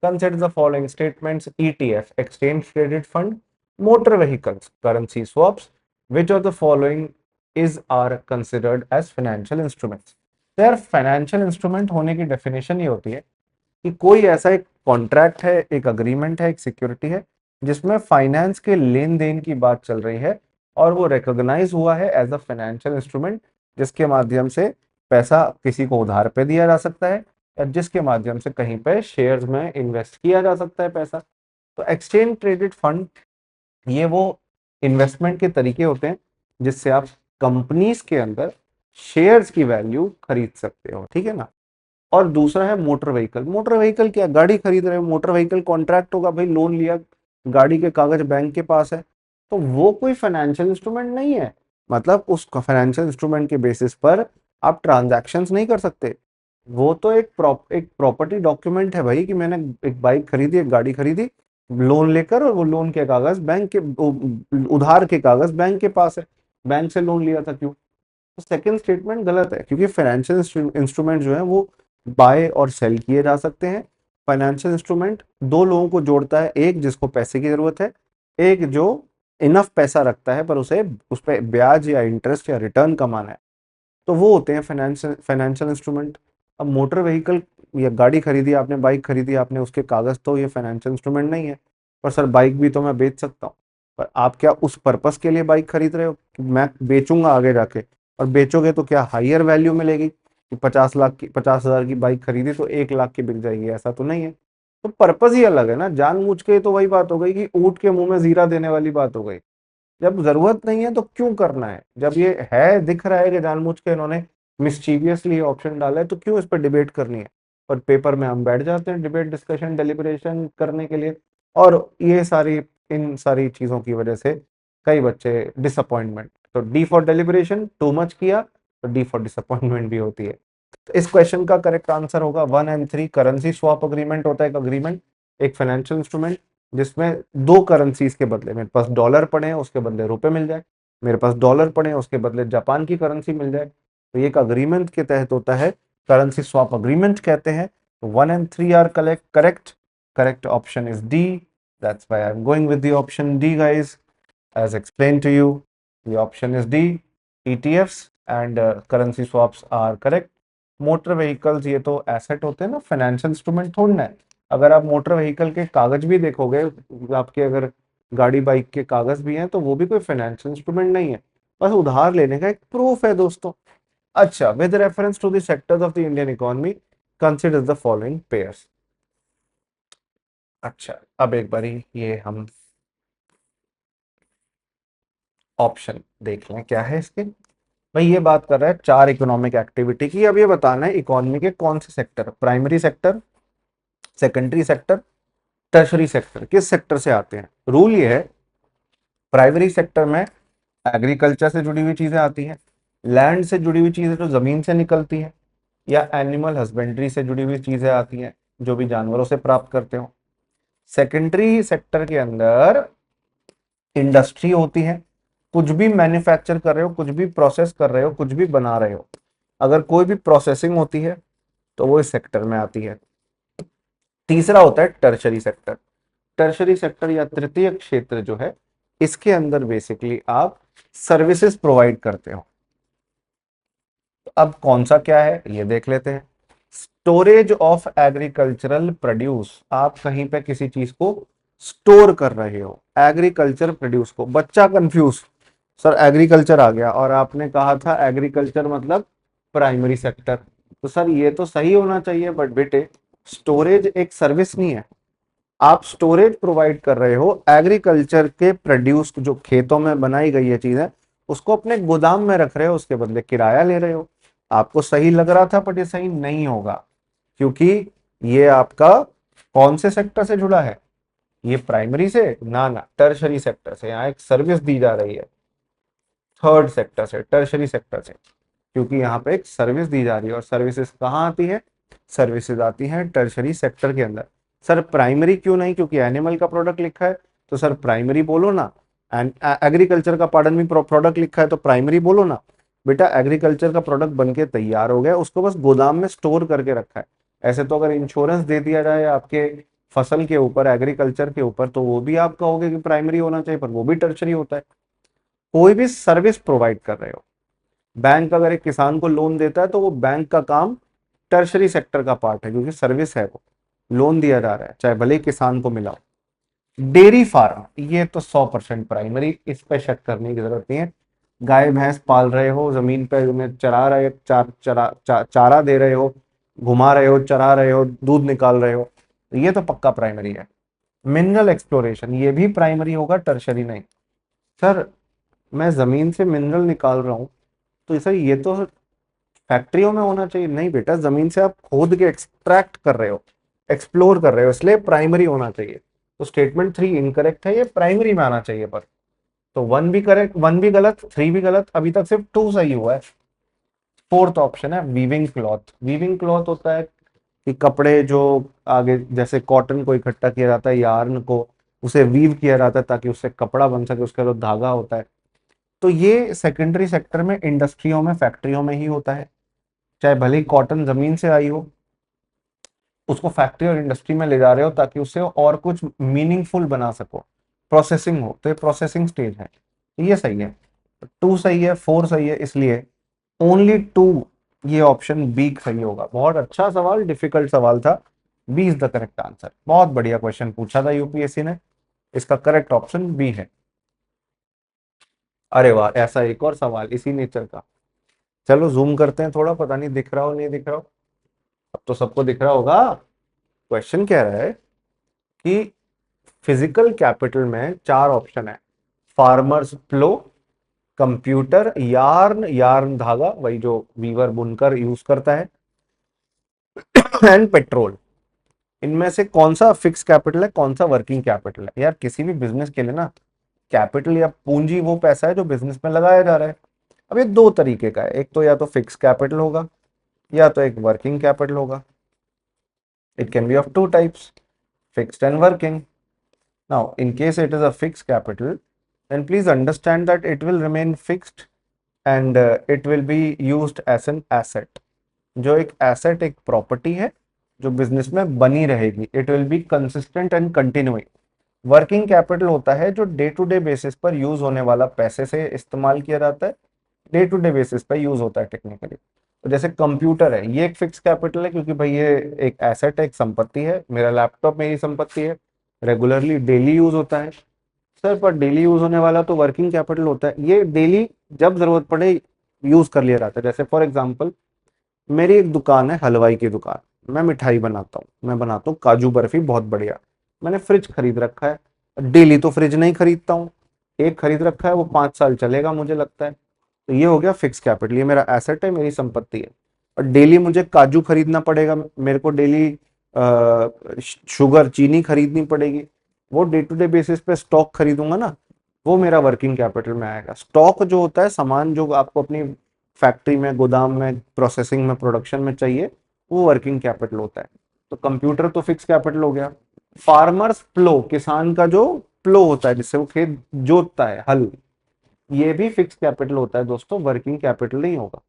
Consider the following statements, ETF exchange traded fund, motor vehicles, currency swaps, which of the following is are considered as financial instruments. तो यार, फाइनेंशियल इंस्ट्रूमेंट होने की डेफिनेशन ये होती है कि कोई ऐसा एक कॉन्ट्रैक्ट है, एक अग्रीमेंट है, एक सिक्योरिटी है, जिसमें फाइनेंस के लेन देन की बात चल रही है और वो रिकॉग्नाइज हुआ है एज अ फाइनेंशियल इंस्ट्रूमेंट, जिसके माध्यम से पैसा किसी को उधार पे दिया जा सकता है या जिसके माध्यम से कहीं पे शेयर्स में इन्वेस्ट किया जा सकता है पैसा। तो एक्सचेंज ट्रेडेड फंड, ये वो इन्वेस्टमेंट के तरीके होते हैं जिससे आप कंपनीज के अंदर शेयर्स की वैल्यू खरीद सकते हो, ठीक है ना। और दूसरा है मोटर व्हीकल। मोटर व्हीकल क्या, गाड़ी खरीद रहे हो, मोटर व्हीकल कॉन्ट्रैक्ट होगा, भाई लोन लिया, गाड़ी के कागज बैंक के पास है, तो वो कोई फाइनेंशियल इंस्ट्रूमेंट नहीं है। मतलब उस फाइनेंशियल इंस्ट्रूमेंट के बेसिस पर आप ट्रांजैक्शंस नहीं कर सकते। वो तो एक प्रॉपर्टी डॉक्यूमेंट है भाई, कि मैंने एक बाइक खरीदी, एक गाड़ी खरीदी लोन लेकर, और वो लोन के कागज बैंक के, उधार के कागज बैंक के पास है, बैंक से लोन लिया था, क्यों? तो सेकंड स्टेटमेंट गलत है, क्योंकि फाइनेंशियल इंस्ट्रूमेंट जो है वो बाय और सेल किए जा सकते हैं। फाइनेंशियल इंस्ट्रूमेंट दो लोगों को जोड़ता है, एक जिसको पैसे की जरूरत है, एक जो इनफ पैसा रखता है पर उसे उस पर ब्याज या इंटरेस्ट या रिटर्न कमाना है, तो वो होते हैं फाइनेंशियल फाइनेंशियल इंस्ट्रूमेंट। अब मोटर व्हीकल या गाड़ी खरीदी आपने, बाइक खरीदी आपने, उसके कागज तो ये फाइनेंशियल इंस्ट्रूमेंट नहीं है। पर सर बाइक भी तो मैं बेच सकता हूँ। पर आप क्या उस पर्पस के लिए बाइक खरीद रहे हो कि मैं बेचूंगा आगे जाके? और बेचोगे तो क्या हाइयर वैल्यू मिलेगी कि 50 लाख की, 50,000 की बाइक खरीदी तो 1 लाख की बिक जाएगी? ऐसा तो नहीं है। तो पर्पस ही अलग है ना, जानबूझ के। तो वही बात हो गई कि ऊंट के मुंह में जीरा देने वाली बात हो गई। जब जरूरत नहीं है तो क्यों करना है? जब ये है, दिख रहा है कि जानबूझ के इन्होंने मिस्चीवियसली ऑप्शन डाला है, तो क्यों इस पर डिबेट करनी है? और पेपर में हम बैठ जाते हैं डिबेट, डिस्कशन, डेलिब्रेशन करने के लिए। और ये सारी, इन सारी चीजों की वजह से कई बच्चे डिसअपॉइंटमेंट, तो D for deliberation, too much किया तो डी फॉर डिसअपॉइंटमेंट भी होती है। तो इस क्वेश्चन का करेक्ट आंसर होगा 1 एंड 3। करेंसी स्वैप अग्रीमेंट होता है एक अग्रीमेंट, एक फाइनेंशियल इंस्ट्रूमेंट, जिसमें दो करेंसीज के बदले, मेरे पास डॉलर पड़े हैं उसके बदले रुपए मिल जाए, मेरे पास डॉलर पड़े हैं उसके बदले जापान की करेंसी मिल जाए, तो ये एक अग्रीमेंट के तहत होता है, करेंसी स्वैप अग्रीमेंट कहते हैं। तो 1 and 3 are correct. Correct option is D. That's why I am going with the option D guys, as explained to you. The option is D. ETFs and currency swaps are correct. Motor vehicles ये तो asset होते हैं ना, financial instrument थोड़ी ना है। अगर आप मोटर व्हीकल के कागज भी देखोगे, आपके अगर गाड़ी बाइक के कागज भी हैं, तो वो भी कोई फाइनेंशियल इंस्ट्रूमेंट नहीं है, बस उधार लेने का एक प्रूफ है दोस्तों। अच्छा, with reference to the sectors of the Indian economy, consider the following pairs. अच्छा, अब एक बारी ये हम ऑप्शन देख लें क्या है इसके। भाई ये बात कर रहा है 4 इकोनॉमिक एक्टिविटी की। अब ये बताना है इकोनॉमी के कौन से sector, primary sector, secondary sector, tertiary sector, किस सेक्टर से आते हैं। रूल ये है, प्राइमरी सेक्टर में एग्रीकल्चर से जुड़ी हुई चीजें आती हैं, लैंड से जुड़ी हुई चीजें जो जमीन से निकलती हैं, या एनिमल हस्बेंड्री से जुड़ी हुई चीजें आती हैं जो भी जानवरों से प्राप्त करते हो। सेकेंडरी सेक्टर के अंदर इंडस्ट्री होती है, कुछ भी मैन्युफैक्चर कर रहे हो, कुछ भी प्रोसेस कर रहे हो, कुछ भी बना रहे हो, अगर कोई भी प्रोसेसिंग होती है तो वो इस सेक्टर में आती है। तीसरा होता है टर्शरी सेक्टर। टर्शरी सेक्टर या तृतीय क्षेत्र जो है, इसके अंदर बेसिकली आप सर्विसेज प्रोवाइड करते हो। तो अब कौन सा क्या है ये देख लेते हैं। स्टोरेज ऑफ एग्रीकल्चरल प्रोड्यूस, आप कहीं पे किसी चीज को स्टोर कर रहे हो, एग्रीकल्चर प्रोड्यूस को। बच्चा कंफ्यूज, सर एग्रीकल्चर आ गया और आपने कहा था एग्रीकल्चर मतलब प्राइमरी सेक्टर, तो सर ये तो सही होना चाहिए, बट बेटे स्टोरेज एक सर्विस नहीं है। आप स्टोरेज प्रोवाइड कर रहे हो एग्रीकल्चर के प्रोड्यूस, जो खेतों में बनाई गई है चीजें, उसको अपने गोदाम में रख रहे हो, उसके बदले किराया ले रहे हो। आपको सही लग रहा था बट ये सही नहीं होगा, क्योंकि ये आपका कौन से सेक्टर से जुड़ा है, ये प्राइमरी से ना ना, टर्शरी सेक्टर से। यहाँ एक सर्विस दी जा रही है, थर्ड सेक्टर से, टर्शरी सेक्टर से, क्योंकि यहाँ पे एक सर्विस दी जा रही है। और सर्विसेज कहाँ आती है, सर्विसेज आती हैं टर्शरी सेक्टर के अंदर। सर प्राइमरी क्यों नहीं, क्योंकि एनिमल का प्रोडक्ट लिखा है, तो सर प्राइमरी बोलो ना। एंड एग्रीकल्चर का पार्डन भी प्रोडक्ट लिखा है, तो प्राइमरी बोलो ना। बेटा एग्रीकल्चर का प्रोडक्ट बन के तैयार हो गया, उसको बस गोदाम में स्टोर करके रखा है। ऐसे तो अगर इंश्योरेंस दे दिया जाए आपके फसल के ऊपर, एग्रीकल्चर के ऊपर, तो वो भी आप कहोगे कि प्राइमरी होना चाहिए, पर वो भी टर्शरी होता है। कोई भी सर्विस प्रोवाइड कर रहे हो, बैंक अगर एक किसान को लोन देता है तो वो बैंक का काम टर्शरी सेक्टर का पार्ट है, क्योंकि सर्विस है, वो लोन दिया जा रहा है, चाहे भले ही किसान को मिला हो। डेयरी फार्म, ये तो 100% प्राइमरी, इस पे शक करने की जरूरत नहीं है। गाय भैंस पाल रहे हो, जमीन पे उन्हें चरा रहे, चारा दे रहे हो, घुमा रहे हो, चरा रहे हो, दूध निकाल रहे हो, ये तो पक्का प्राइमरी है। मिनरल एक्सप्लोरेशन, ये भी प्राइमरी होगा, टर्शरी नहीं। सर मैं जमीन से मिनरल निकाल रहा हूँ, तो सर ये तो फैक्ट्रियों में होना चाहिए। नहीं बेटा, जमीन से आप खोद के एक्सट्रैक्ट कर रहे हो, एक्सप्लोर कर रहे हो, इसलिए प्राइमरी होना चाहिए। तो स्टेटमेंट 3 इनकरेक्ट है, ये प्राइमरी में आना चाहिए। पर तो 1 भी करेक्ट, 1 भी गलत, 3 भी गलत, अभी तक सिर्फ 2 सही हुआ है। फोर्थ ऑप्शन है वीविंग क्लॉथ। वीविंग क्लॉथ होता है कि कपड़े जो आगे, जैसे कॉटन को इकट्ठा किया जाता है, यार्न को उसे वीव किया जाता है ताकि उससे कपड़ा बन सके, उसका जो धागा होता है। तो ये सेकेंडरी सेक्टर में, इंडस्ट्रियों में, फैक्ट्रियों में ही होता है। चाहे भले ही कॉटन जमीन से आई हो, उसको फैक्ट्री और इंडस्ट्री में ले जा रहे हो ताकि उससे और कुछ मीनिंगफुल बना सको, प्रोसेसिंग हो, तो ये प्रोसेसिंग स्टेज है। तो ये सही है, 2 सही है, 4 सही है, इसलिए ओनली 2, ये ऑप्शन बी सही होगा। बहुत अच्छा सवाल, डिफिकल्ट सवाल था, B is the correct answer. बहुत बढ़िया क्वेश्चन पूछा था यूपीएससी ने, इसका करेक्ट ऑप्शन बी है। अरे वाह, ऐसा एक और सवाल इसी नेचर का। चलो जूम करते हैं थोड़ा, पता नहीं दिख रहा हो नहीं दिख रहा हो, अब तो सबको दिख रहा होगा। क्वेश्चन कह रहा है कि फिजिकल कैपिटल में 4 ऑप्शन है, फार्मर्स प्लो, कंप्यूटर, यार्न, यार्न धागा वही जो वीवर बुनकर यूज करता है, एंड पेट्रोल। इनमें से कौन सा फिक्स कैपिटल है, कौन सा वर्किंग कैपिटल है। यार किसी भी बिजनेस के लिए ना, कैपिटल या पूंजी वो पैसा है जो बिजनेस में लगाया जा रहा है। अब ये 2 तरीके का है, एक तो या तो फिक्स कैपिटल होगा, या तो एक वर्किंग कैपिटल होगा। It can be of 2 types, fixed and working. Now, in case it is a fixed capital, then please understand that it will remain fixed and it will be used as an asset. जो एक asset, एक property है जो business में बनी रहेगी, it will be consistent and continuing. Working capital होता है जो day to day basis पर use होने वाला, पैसे से इस्तेमाल किया जाता है, डे टू डे बेसिस पर यूज होता है टेक्निकली। तो जैसे कंप्यूटर है, ये एक फिक्स कैपिटल है, क्योंकि भाई ये एक एसेट है, एक संपत्ति है। मेरा लैपटॉप मेरी संपत्ति है, रेगुलरली डेली यूज होता है। सर पर डेली यूज होने वाला तो वर्किंग कैपिटल होता है, ये डेली जब जरूरत पड़े यूज कर लिया जाता है। जैसे फॉर एग्जाम्पल, मेरी एक दुकान है, हलवाई की दुकान, मैं मिठाई बनाता हूँ, मैं बनाता हूँ काजू बर्फी बहुत बढ़िया, मैंने फ्रिज खरीद रखा है। डेली तो फ्रिज नहीं खरीदता हूँ, एक खरीद रखा है वो 5 साल चलेगा मुझे लगता है, तो ये हो गया फिक्स कैपिटल, ये मेरा एसेट है, मेरी संपत्ति है। और डेली मुझे काजू खरीदना पड़ेगा, मेरे को डेली शुगर चीनी खरीदनी पड़ेगी, वो डे टू डे बेसिस पे स्टॉक खरीदूंगा ना, वो मेरा वर्किंग कैपिटल में आएगा। स्टॉक जो होता है सामान जो आपको अपनी फैक्ट्री में, गोदाम में, प्रोसेसिंग में, प्रोडक्शन में चाहिए, वो वर्किंग कैपिटल होता है। तो कंप्यूटर तो फिक्स कैपिटल हो गया। फार्मर्स प्लो, किसान का जो प्लो होता है जिससे वो खेत जोतता है, हल, ये भी फिक्स कैपिटल होता है दोस्तों, वर्किंग कैपिटल नहीं होगा।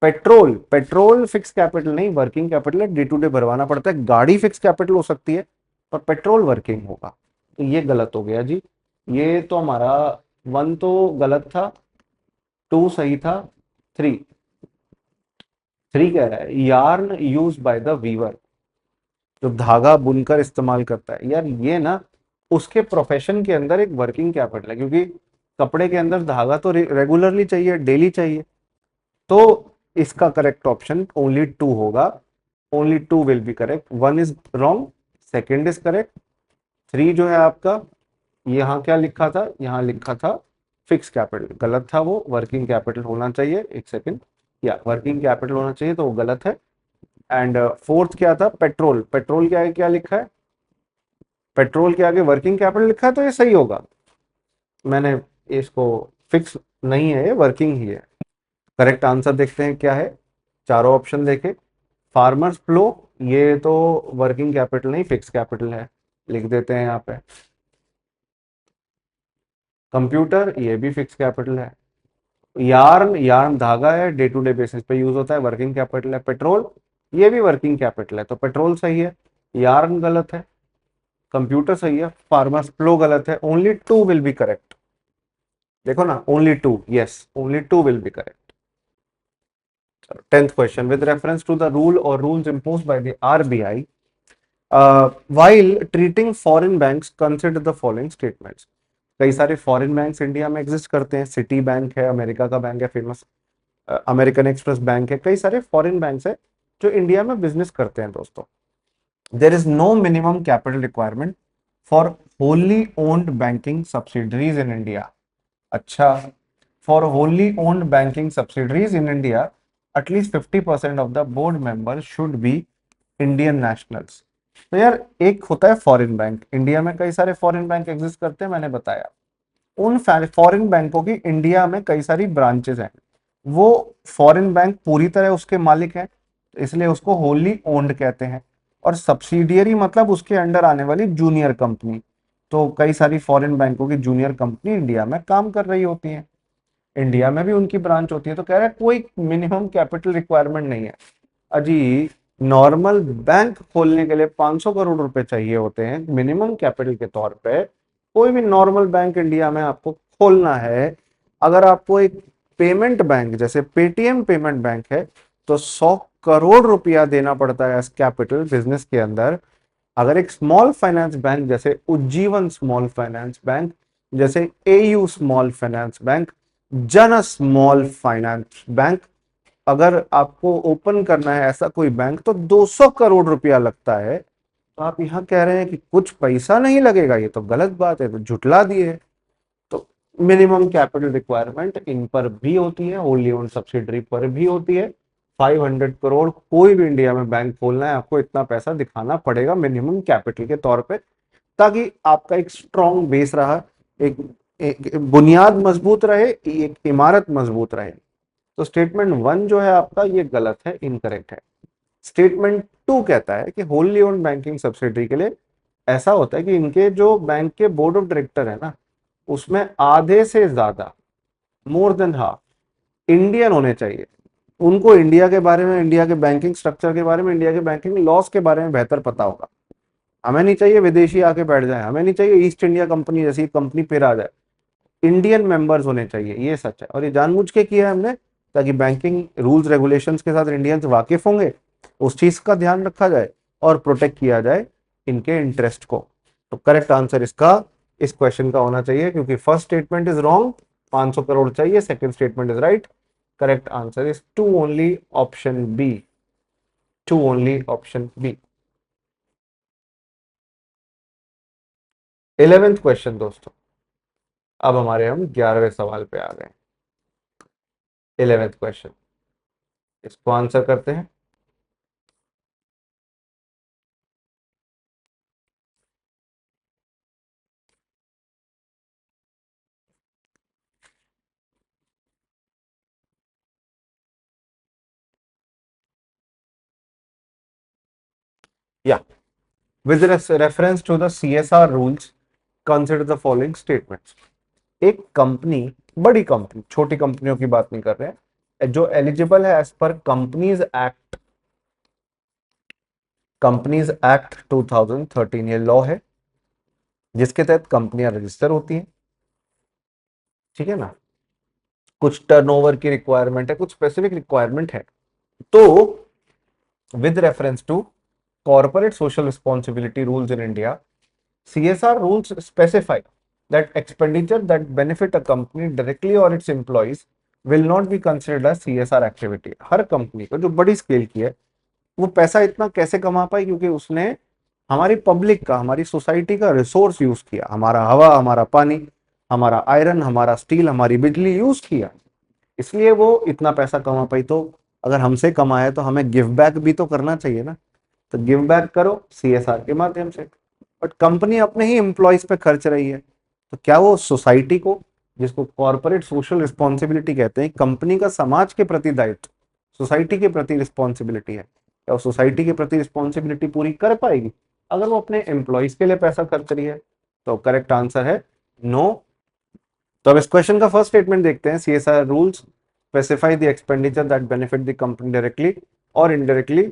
पेट्रोल, पेट्रोल फिक्स कैपिटल नहीं, वर्किंग कैपिटल है, डे टू डे भरवाना पड़ता है। गाड़ी फिक्स कैपिटल हो सकती है पर पेट्रोल वर्किंग होगा। तो ये गलत हो गया जी। ये तो हमारा 1 तो गलत था, 2 सही था, 3, 3 कह रहा है yarn use by the weaver, जो धागा बुनकर इस्तेमाल करता है यार, ये ना उसके प्रोफेशन के अंदर एक वर्किंग कैपिटल है, क्योंकि कपड़े के अंदर धागा तो रेगुलरली चाहिए, डेली चाहिए। तो इसका करेक्ट ऑप्शन ओनली 2 होगा, only 2 will be correct. 1 is wrong, second is correct. 3 जो है आपका, यहाँ क्या लिखा था, यहाँ लिखा था फिक्स कैपिटल, गलत था, वो वर्किंग कैपिटल होना चाहिए। एक सेकेंड, या वर्किंग कैपिटल होना चाहिए, तो वो गलत है। एंड फोर्थ क्या था, पेट्रोल, पेट्रोल क्या है, क्या लिखा है, पेट्रोल के आगे वर्किंग कैपिटल लिखा है, तो ये सही होगा। मैंने इसको, फिक्स नहीं है, ये वर्किंग ही है। करेक्ट आंसर देखते हैं क्या है, चारों ऑप्शन देखे। फार्मर्स प्लो, ये तो वर्किंग कैपिटल नहीं, फिक्स कैपिटल है, लिख देते हैं यहाँ पे। कंप्यूटर, ये भी फिक्स कैपिटल है। यार्न, यार्न धागा है, डे टू डे बेसिस पे यूज होता है, वर्किंग कैपिटल है। पेट्रोल, ये भी वर्किंग कैपिटल है, तो पेट्रोल सही है, यार्न गलत है, कंप्यूटर सही है, फार्मर्स प्लो गलत है। ओनली 2 विल बी करेक्ट, देखो ना, only 2, yes, only 2 will be correct. 10th question, with reference to the rule or rules imposed by the RBI, while treating foreign banks, consider the following statements. कई सारे foreign banks India में exist करते हैं, city bank है, America का bank है famous, American express bank है, कई सारे फॉरेन बैंक्स है जो इंडिया में बिजनेस करते हैं दोस्तों। There is no minimum capital requirement for wholly owned banking subsidiaries in India. अच्छा, for wholly owned banking subsidiaries in India at least 50% of the board member should be Indian nationals. तो यार एक होता है फॉरेन बैंक, इंडिया में कई सारे foreign bank exist करते हैं, मैंने बताया। उन फॉरेन बैंकों की इंडिया में कई सारी ब्रांचेस हैं, वो फॉरेन बैंक पूरी तरह उसके मालिक हैं, इसलिए उसको होली ओन्ड कहते हैं। और सब्सिडियरी मतलब उसके अंडर आने वाली जूनियर कंपनी। तो कई सारी फॉरेन बैंकों की जूनियर कंपनी इंडिया में काम कर रही होती हैं, इंडिया में भी उनकी ब्रांच होती है। तो कह रहा है कोई मिनिमम कैपिटल रिक्वायरमेंट नहीं है। अजी, नॉर्मल बैंक खोलने के लिए 500 करोड़ रुपए चाहिए होते हैं मिनिमम कैपिटल के तौर पे। कोई भी नॉर्मल बैंक इंडिया में आपको खोलना है, अगर आपको एक पेमेंट बैंक जैसे पेटीएम पेमेंट बैंक है, तो 100 करोड़ रुपया देना पड़ता है एज कैपिटल बिजनेस के अंदर। अगर एक स्मॉल फाइनेंस बैंक जैसे उज्जीवन स्मॉल फाइनेंस बैंक, जैसे एयू स्मॉल फाइनेंस बैंक, जन स्मॉल फाइनेंस बैंक, अगर आपको ओपन करना है ऐसा कोई बैंक, तो 200 करोड़ रुपया लगता है। तो आप यहाँ कह रहे हैं कि कुछ पैसा नहीं लगेगा, ये तो गलत बात है, तो झुटला दिए। तो मिनिमम कैपिटल रिक्वायरमेंट इन पर भी होती है, होली ओन सब्सिडरी पर भी होती है। 500 करोड़ कोई भी इंडिया में बैंक खोलना है, आपको इतना पैसा दिखाना पड़ेगा मिनिमम कैपिटल के तौर पे, ताकि आपका एक स्ट्रॉन्ग बेस रहा, एक बुनियाद मजबूत रहे, एक इमारत मजबूत रहे। तो स्टेटमेंट 1 जो है आपका, ये गलत है, इनकरेक्ट है। स्टेटमेंट 2 कहता है कि होली ओन्ड बैंकिंग सब्सिडरी के लिए ऐसा होता है कि इनके जो बैंक के बोर्ड ऑफ डायरेक्टर है ना, उसमें आधे से ज्यादा, मोर देन हाफ, इंडियन होने चाहिए। उनको इंडिया के बारे में, इंडिया के बैंकिंग स्ट्रक्चर के बारे में, इंडिया के बैंकिंग लॉस के बारे में बेहतर पता होगा। हमें नहीं चाहिए विदेशी आके बैठ जाए, हमें नहीं चाहिए ईस्ट इंडिया कंपनी जैसी कंपनी फिर आ जाए, इंडियन मेंबर्स होने चाहिए, ये सच है। और ये जानबूझ के किया है हमने, ताकि बैंकिंग रूल्स रेगुलेशंस के साथ इंडियंस वाकिफ होंगे, उस चीज का ध्यान रखा जाए और प्रोटेक्ट किया जाए इनके इंटरेस्ट को। तो करेक्ट आंसर इसका, इस क्वेश्चन का होना चाहिए, क्योंकि first statement is wrong, 500 crore चाहिए, second statement is right. Correct answer is 2 only, option B, 2 only, option B. 11th question दोस्तों, अब हमारे हम 11वें सवाल पे आ गए, 11th क्वेश्चन। इसको आंसर करते हैं। या with reference to the CSR rules, consider the following statements। एक कंपनी, बड़ी कंपनी, छोटी कंपनियों की बात नहीं कर रहे हैं, जो एलिजिबल है एज पर कंपनीज एक्ट 2013, ये लॉ है जिसके तहत कंपनियां रजिस्टर होती हैं, ठीक है ना। कुछ टर्नओवर की रिक्वायरमेंट है, कुछ स्पेसिफिक रिक्वायरमेंट है। तो with reference to corporate social responsibility rules in India, CSR rules specify that expenditure that benefit a company directly or its employees will not be considered as CSR activity। Her company को जो बड़ी scale की है, वो पैसा इतना कैसे कमा पाई, क्योंकि उसने हमारी पब्लिक का, हमारी सोसाइटी का रिसोर्स यूज किया, हमारा हवा, हमारा पानी, हमारा आयरन, हमारा स्टील, हमारी बिजली यूज किया, इसलिए वो इतना पैसा कमा पाई। तो अगर हमसे कमाया तो हमें गिव बैक भी तो करना चाहिए ना, तो गिव बैक करो CSR के माध्यम से। बट कंपनी अपने ही एम्प्लॉयज पे खर्च रही है, तो क्या वो सोसाइटी को, जिसको कॉर्पोरेट सोशल रिस्पॉन्सिबिलिटी कहते हैं, कंपनी का समाज के प्रति दायित्व, सोसाइटी के प्रति रिस्पॉन्सिबिलिटी है, क्या वो सोसाइटी के प्रति रिस्पॉन्सिबिलिटी पूरी कर पाएगी अगर वो अपने एम्प्लॉयज के लिए पैसा खर्च रही है? तो करेक्ट आंसर है नो। तो अब इस क्वेश्चन का फर्स्ट स्टेटमेंट देखते हैं। CSR rules specify the expenditure that benefit the company directly और इनडायरेक्टली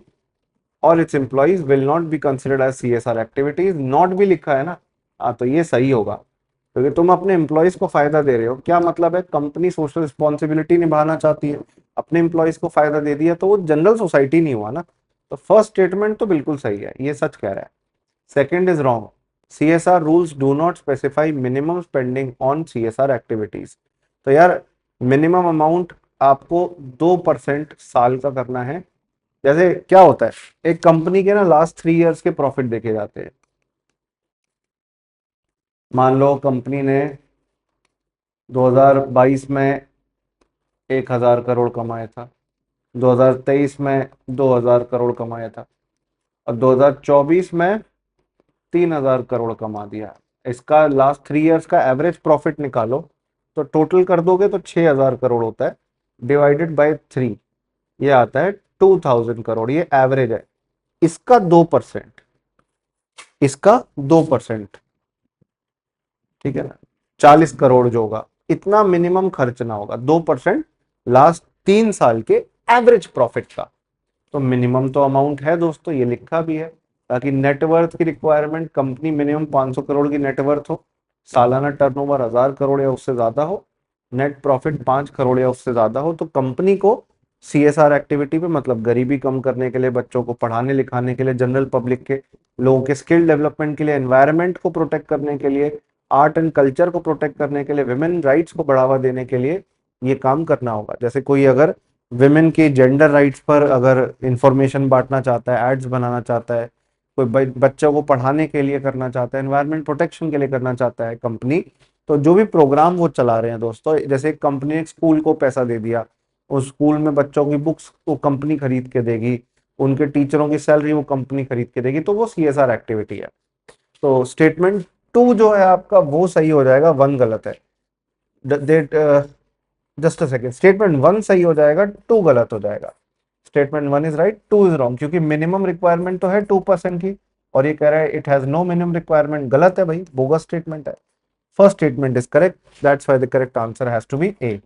और its employees will not be considered as CSR activities. Not भी लिखा है ना, हाँ, तो ये सही होगा, क्योंकि तुम अपने एम्प्लॉयज को फायदा दे रहे हो। क्या मतलब है, कंपनी सोशल रिस्पॉन्सिबिलिटी निभाना चाहती है, अपने एम्प्लॉयज को फायदा दे दिया, तो वो जनरल सोसाइटी नहीं हुआ ना। तो फर्स्ट स्टेटमेंट तो बिल्कुल सही है, ये सच कह रहा है। Second is wrong. CSR rules do not specify minimum spending on CSR activities. तो यार, मिनिमम अमाउंट आपको 2% साल का करना है। जैसे क्या होता है, एक कंपनी के ना लास्ट 3 इयर्स के प्रॉफिट देखे जाते हैं। मान लो कंपनी ने 2022 में 1,000 करोड़ कमाया था, 2023 में 2,000 करोड़ कमाया था, और 2024 में 3,000 करोड़ कमा दिया। इसका लास्ट 3 इयर्स का एवरेज प्रॉफिट निकालो, तो टोटल कर दोगे तो 6,000 करोड़ होता है, डिवाइडेड बाय 3, ये आता है 2,000 करोड़, ये एवरेज है। इसका 2%, इसका 2%, ठीक है ना, 40 करोड़ जो होगा, इतना मिनिमम खर्च ना होगा, 2% लास्ट 3 साल के एवरेज प्रॉफिट का। तो मिनिमम तो अमाउंट है दोस्तों, ये लिखा भी है, ताकि नेटवर्थ की रिक्वायरमेंट कंपनी मिनिमम 500 करोड़ की नेटवर्थ हो, सालाना टर्नओवर 1,000 करोड़ या उससे ज्यादा हो, नेट प्रॉफिट 5 करोड़ या उससे ज्यादा हो, तो कंपनी को CSR एक्टिविटी पे, मतलब गरीबी कम करने के लिए, बच्चों को पढ़ाने लिखाने के लिए, जनरल पब्लिक के लोगों के स्किल डेवलपमेंट के लिए, एनवायरनमेंट को प्रोटेक्ट करने के लिए, आर्ट एंड कल्चर को प्रोटेक्ट करने के लिए, विमेन राइट्स को बढ़ावा देने के लिए ये काम करना होगा। जैसे कोई अगर विमेन के जेंडर राइट्स पर अगर इंफॉर्मेशन बांटना चाहता है, एड्स बनाना चाहता है, कोई बच्चों को पढ़ाने के लिए करना चाहता है, एनवायरनमेंट प्रोटेक्शन के लिए करना चाहता है कंपनी, तो जो भी प्रोग्राम वो चला रहे हैं दोस्तों, जैसे कंपनी एक स्कूल को पैसा दे दिया, उस स्कूल में बच्चों की बुक्स वो कंपनी खरीद के देगी, उनके टीचरों की सैलरी वो कंपनी खरीद के देगी, तो वो CSR एक्टिविटी है। तो स्टेटमेंट 2 जो है आपका वो सही हो जाएगा, 1 गलत है। डेट, जस्ट अ सेकेंड, स्टेटमेंट 1 सही हो जाएगा, 2 गलत हो जाएगा। Statement 1 is right, 2 is wrong, क्योंकि मिनिमम रिक्वायरमेंट तो है 2% की, और ये कह रहा है it has no minimum requirement. गलत है भाई, बोगस स्टेटमेंट है। First statement is correct, that's why the correct answer has to be A,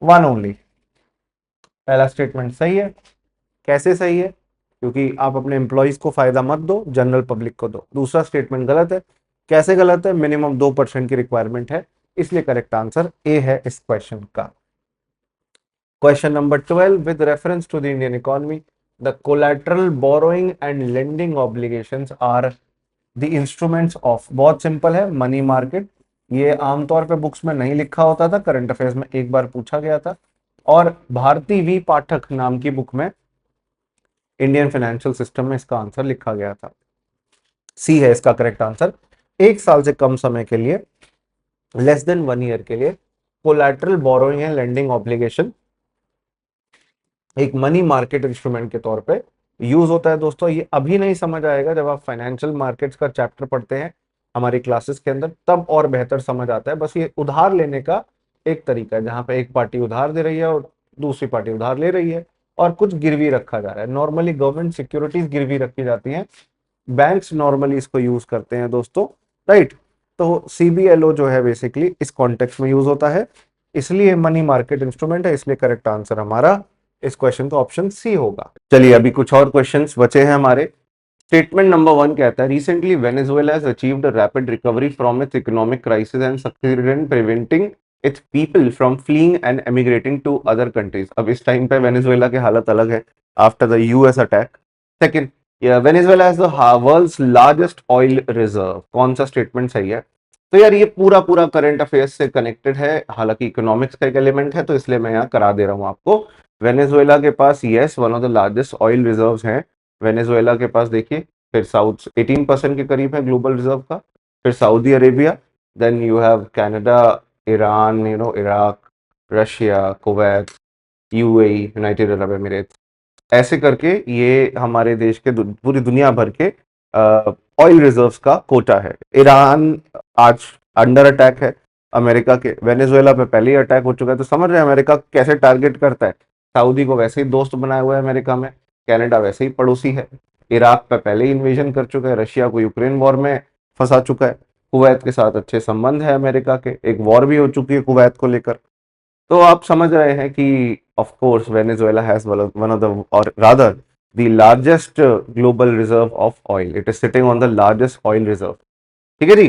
1 only. पहला स्टेटमेंट सही है। कैसे सही है? क्योंकि आप अपने एम्प्लॉयज को फायदा मत दो, जनरल पब्लिक को दो। दूसरा स्टेटमेंट गलत है। कैसे गलत है? मिनिमम 2% की रिक्वायरमेंट है, इसलिए करेक्ट आंसर ए है इस क्वेश्चन का। Question number 12, with reference to the Indian economy, the collateral borrowing and lending obligations are the instruments of. बहुत सिंपल है, मनी मार्केट। ये आमतौर पे बुक्स में नहीं लिखा होता था, करंट अफेयर्स में एक बार पूछा गया था, और भारती वी पाठक नाम की बुक में इंडियन फाइनेंशियल सिस्टम में इसका आंसर लिखा गया था। सी है इसका करेक्ट आंसर। 1 साल से कम समय के लिए, लेस देन 1 ईयर के लिए collateral borrowing and lending obligation एक मनी मार्केट इंस्ट्रूमेंट के तौर पे यूज होता है। दोस्तों ये अभी नहीं समझ आएगा, जब आप फाइनेंशियल मार्केट्स का चैप्टर पढ़ते हैं हमारी क्लासेस के अंदर तब और बेहतर समझ आता है। बस ये उधार लेने का एक तरीका है जहां पे एक पार्टी उधार दे रही है और दूसरी पार्टी उधार ले रही है और कुछ गिरवी रखा जा रहा है। नॉर्मली गवर्नमेंट सिक्योरिटीज गिरवी रखी जाती हैं, बैंक्स नॉर्मली इसको यूज करते हैं दोस्तों, राइट। तो सीबीएलओ जो है बेसिकली इस कॉन्टेक्स्ट में यूज होता है, इसलिए मनी मार्केट इंस्ट्रूमेंट है, इसलिए करेक्ट आंसर हमारा इस क्वेश्चन का ऑप्शन सी होगा। चलिए अभी कुछ और क्वेश्चंस बचे हैं हमारे। स्टेटमेंट नंबर 1 कहता है recently Venezuela has achieved a rapid recovery from its economic crisis and succeeded in preventing its people from fleeing and emigrating to other countries. अब इस टाइम पे वेनेजुएला की हालत अलग है after the US attack. Second, Venezuela has the world's largest oil reserve. कौन सा statement सही है? तो यार ये पूरा पूरा करंट अफेयर्स से कनेक्टेड है, हालांकि इकोनॉमिक्स का एक एलिमेंट है तो इसलिए मैं यहाँ करा दे रहा हूँ आपको। वेनेजुएला के पास yes one of the largest oil reserves हैं वेनेजुएला के पास। देखिए फिर साउथ 18% के करीब है ग्लोबल रिजर्व का, फिर Saudi Arabia, then you have Canada, Iran, Iraq, Russia, Kuwait, UAE, United Arab Emirates, ऐसे करके ये हमारे देश के पूरी दुनिया भर के ऑयल रिजर्व्स का कोटा है। ईरान आज अंडर अटैक है अमेरिका के, वेनेजुएला पे पहले ही अटैक हो चुका है, तो समझ रहे हैं अमेरिका कैसे टारगेट करता है। सऊदी को वैसे ही दोस्त बनाया हुआ है अमेरिका में, कनाडा वैसे ही पड़ोसी है, इराक पे पहले ही इन्वेजन कर चुका है, रशिया को यूक्रेन वॉर में फंसा चुका है, कुवैत के साथ अच्छे संबंध है अमेरिका के, एक वॉर भी हो चुकी है कुवैत को लेकर। तो आप समझ रहे हैं कि of course Venezuela has one of the और rather the largest global reserve of oil, it is sitting on the largest oil reserve. ठीक है जी।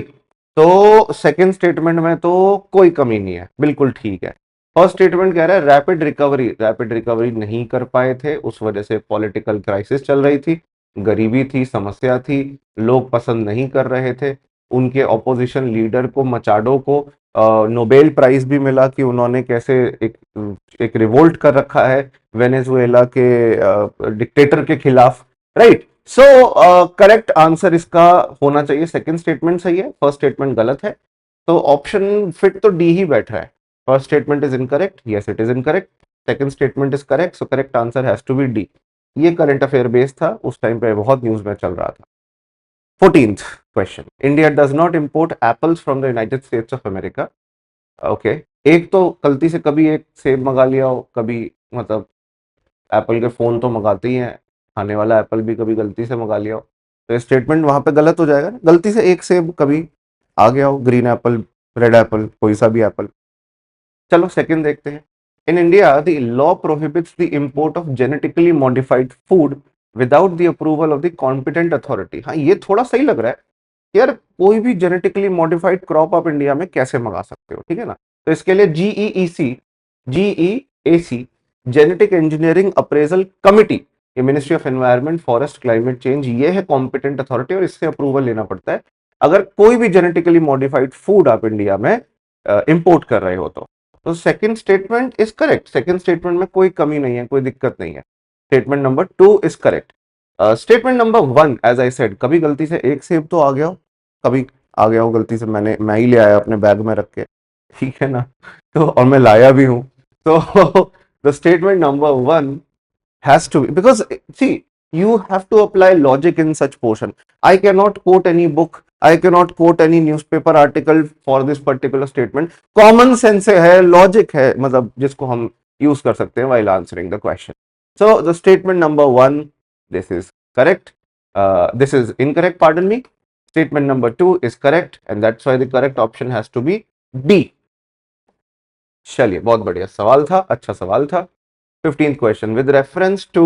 तो सेकंड स्टेटमेंट में तो कोई कमी नहीं है, बिल्कुल ठीक है। फर्स्ट स्टेटमेंट कह रहा है रैपिड रिकवरी नहीं कर पाए थे, उस वजह से पॉलिटिकल क्राइसिस चल रही थी, गरीबी थी, समस्या थी, लोग पसंद नहीं कर रहे थे। उनके ऑपोजिशन लीडर को, मचाडो को नोबेल प्राइज भी मिला कि उन्होंने कैसे एक रिवोल्ट कर रखा है वेनेजुएला के डिक्टेटर के खिलाफ, राइट। सो करेक्ट आंसर इसका होना चाहिए सेकंड स्टेटमेंट सही है, फर्स्ट स्टेटमेंट गलत है। तो ऑप्शन फिट तो डी ही बैठ रहा है। First statement is incorrect, yes it is incorrect. Second statement is correct, so correct answer has to be D. ये करंट अफेयर बेस्ड था, उस टाइम पे बहुत न्यूज में चल रहा था। 14th question, India does not import apples from the United states of America. Okay, एक तो गलती से कभी एक सेब मंगा लिया हो, कभी मतलब एप्पल के फोन तो मंगाते ही हैं, खाने वाला एप्पल भी कभी गलती से मंगा लिया हो, तो स्टेटमेंट वहां पे गलत हो जाएगा ना। गलती से एक सेब कभी आ गया हो, ग्रीन एप्पल, रेड एप्पल, कोई सा भी एप्पल। चलो सेकंड देखते हैं। In India the law prohibits the import of genetically modified food without the approval of the competent authority. हाँ ये थोड़ा सही लग रहा है यार, कोई भी जेनेटिकली मॉडिफाइड क्रॉप आप इंडिया में कैसे मंगा सकते हो, ठीक है ना। तो इसके लिए GEAC genetic engineering appraisal committee, ये ministry of environment, forest, climate change, ये है कॉम्पिटेंट अथॉरिटी और इससे अप्रूवल लेना पड़ता है अगर कोई भी जेनेटिकली मॉडिफाइड फूड आप इंडिया में इंपोर्ट कर रहे हो तो second statement is correct. Second statement में कोई कमी नहीं है, कोई दिक्कत नहीं है। Statement number 2 is correct. Statement number 1 as I said, कभी गलती से एक सेब तो आ गया हो, कभी आ गया हो गलती से, मैं ही ले आया अपने बैग में रख के, ठीक है ना, तो और मैं लाया भी हूं, तो the statement number 1 has to be, because see you have to apply logic in such portion. I cannot quote any book, I cannot quote any newspaper article for this particular statement. Common sense है, logic है, मतलब जिसको हम use कर सकते हैं while answering the question. So the statement number 1, this is correct, this is incorrect, pardon me. Statement number 2 is correct and that's why the correct option has to be B. चलिए बहुत बढ़िया सवाल था, अच्छा सवाल था। 15th question, with reference to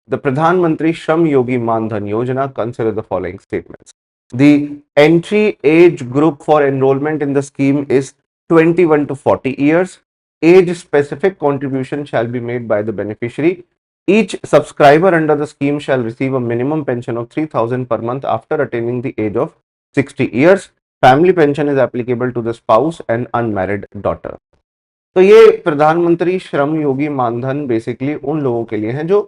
the Pradhan Mantri Shram Yogi Man Dhan Yojana, consider the following statements. The entry age group for enrollment in the scheme is 21 to 40 years. Age specific contribution shall be made by the beneficiary. Each subscriber under the scheme shall receive a minimum pension of 3,000 per month after attaining the age of 60 years. Family pension is applicable to the spouse and unmarried daughter. तो ये प्रधानमंत्री Shram Yogi Maandhan basically उन लोगों के लिए है जो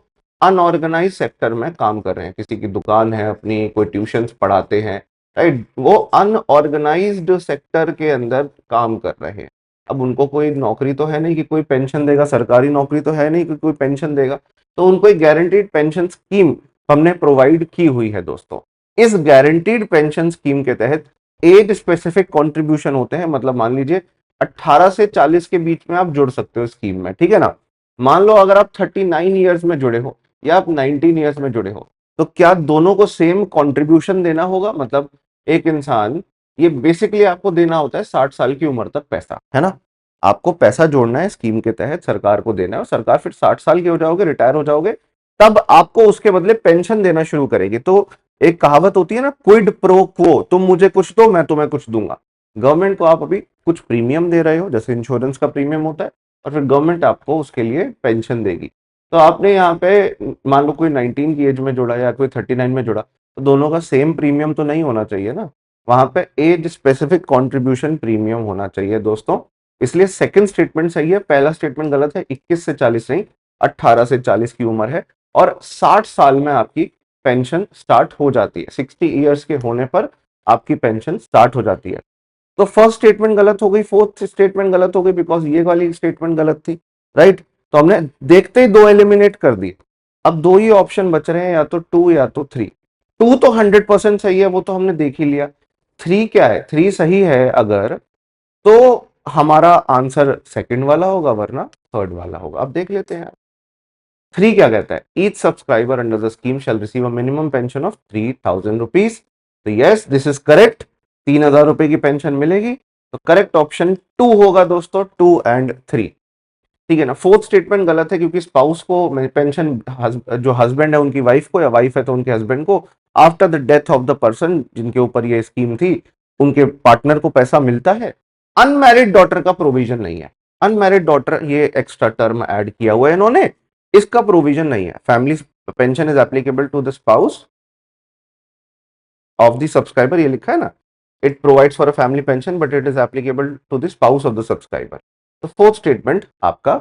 unorganised sector में काम कर रहे हैं, किसी की दुकान है अपनी, कोई ट्यूशंस पढ़ाते हैं, राइट, वो अनऑर्गेनाइज्ड सेक्टर के अंदर काम कर रहे हैं। अब उनको कोई नौकरी तो है नहीं कि कोई पेंशन देगा, सरकारी नौकरी तो है नहीं कि कोई पेंशन देगा, तो उनको एक गारंटीड पेंशन स्कीम हमने प्रोवाइड की हुई है दोस्तों। इस गारंटीड पेंशन स्कीम के तहत एज स्पेसिफिक कंट्रीब्यूशन होते हैं, मतलब मान लीजिए 18 से 40 के बीच में आप जुड़ सकते हो स्कीम में, ठीक है ना। मान लो अगर आप 39 ईयर्स में जुड़े हो या आप 19 ईयर्स में जुड़े हो, तो क्या दोनों को सेम कंट्रीब्यूशन देना होगा? मतलब एक इंसान, ये बेसिकली आपको देना होता है 60 साल की उम्र तक पैसा, है ना। आपको पैसा जोड़ना है स्कीम के तहत, सरकार को देना है, और सरकार फिर 60 साल के हो जाओगे, रिटायर हो जाओगे, तब आपको उसके बदले पेंशन देना शुरू करेगी। तो एक कहावत होती है ना, क्विड प्रो क्वो, तुम मुझे कुछ दो मैं तुम्हें कुछ दूंगा। गवर्नमेंट को आप अभी कुछ प्रीमियम दे रहे हो, जैसे इंश्योरेंस का प्रीमियम होता है, और फिर गवर्नमेंट आपको उसके लिए पेंशन देगी। तो आपने यहाँ पे मान लो कोई 19 की एज में जुड़ा या कोई 39 में जुड़ा, तो दोनों का सेम प्रीमियम तो नहीं होना चाहिए ना, वहां पे एज स्पेसिफिक कंट्रीब्यूशन प्रीमियम होना चाहिए दोस्तों। इसलिए सेकंड स्टेटमेंट सही है, पहला स्टेटमेंट गलत है। 21 से 40 नहीं, 18 से 40 की उम्र है और 60 साल में आपकी पेंशन स्टार्ट हो जाती है। 60 ईयर्स के होने पर आपकी पेंशन स्टार्ट हो जाती है। तो फर्स्ट स्टेटमेंट गलत हो गई, फोर्थ स्टेटमेंट गलत हो गई, बिकॉज ये वाली स्टेटमेंट गलत थी, राइट। तो हमने देखते ही दो एलिमिनेट कर दिए। अब दो ही ऑप्शन बच रहे हैं, या तो टू या तो थ्री। टू तो 100% सही है, वो तो हमने देख ही लिया। थ्री क्या है? थ्री सही है अगर, तो हमारा आंसर सेकंड वाला होगा, वरना थर्ड वाला होगा। अब देख लेते हैं थ्री क्या कहता है। Each subscriber under the scheme shall receive a minimum pension of 3000 rupees. तो यस, दिस इज करेक्ट, 3000 रुपए की पेंशन मिलेगी। तो करेक्ट ऑप्शन टू होगा दोस्तों, 2 और 3, ठीक है ना। फोर्थ स्टेटमेंट गलत है, क्योंकि स्पाउस को पेंशन, जो हस्बैंड है उनकी वाइफ को, या वाइफ है तो उनके हस्बैंड को, after the death of the person जिनके ऊपर ये स्कीम थी, उनके पार्टनर को पैसा मिलता है। अनमैरिड डॉटर का प्रोविजन नहीं है। अनमैरिड डॉटर, ये एक्स्ट्रा टर्म ऐड किया हुआ है इन्होंने, इसका प्रोविजन नहीं है। Family pension is applicable to the spouse of the subscriber, ये लिखा है ना, it provides for a family pension but it is applicable to the spouse of the subscriber. तो फोर्थ स्टेटमेंट आपका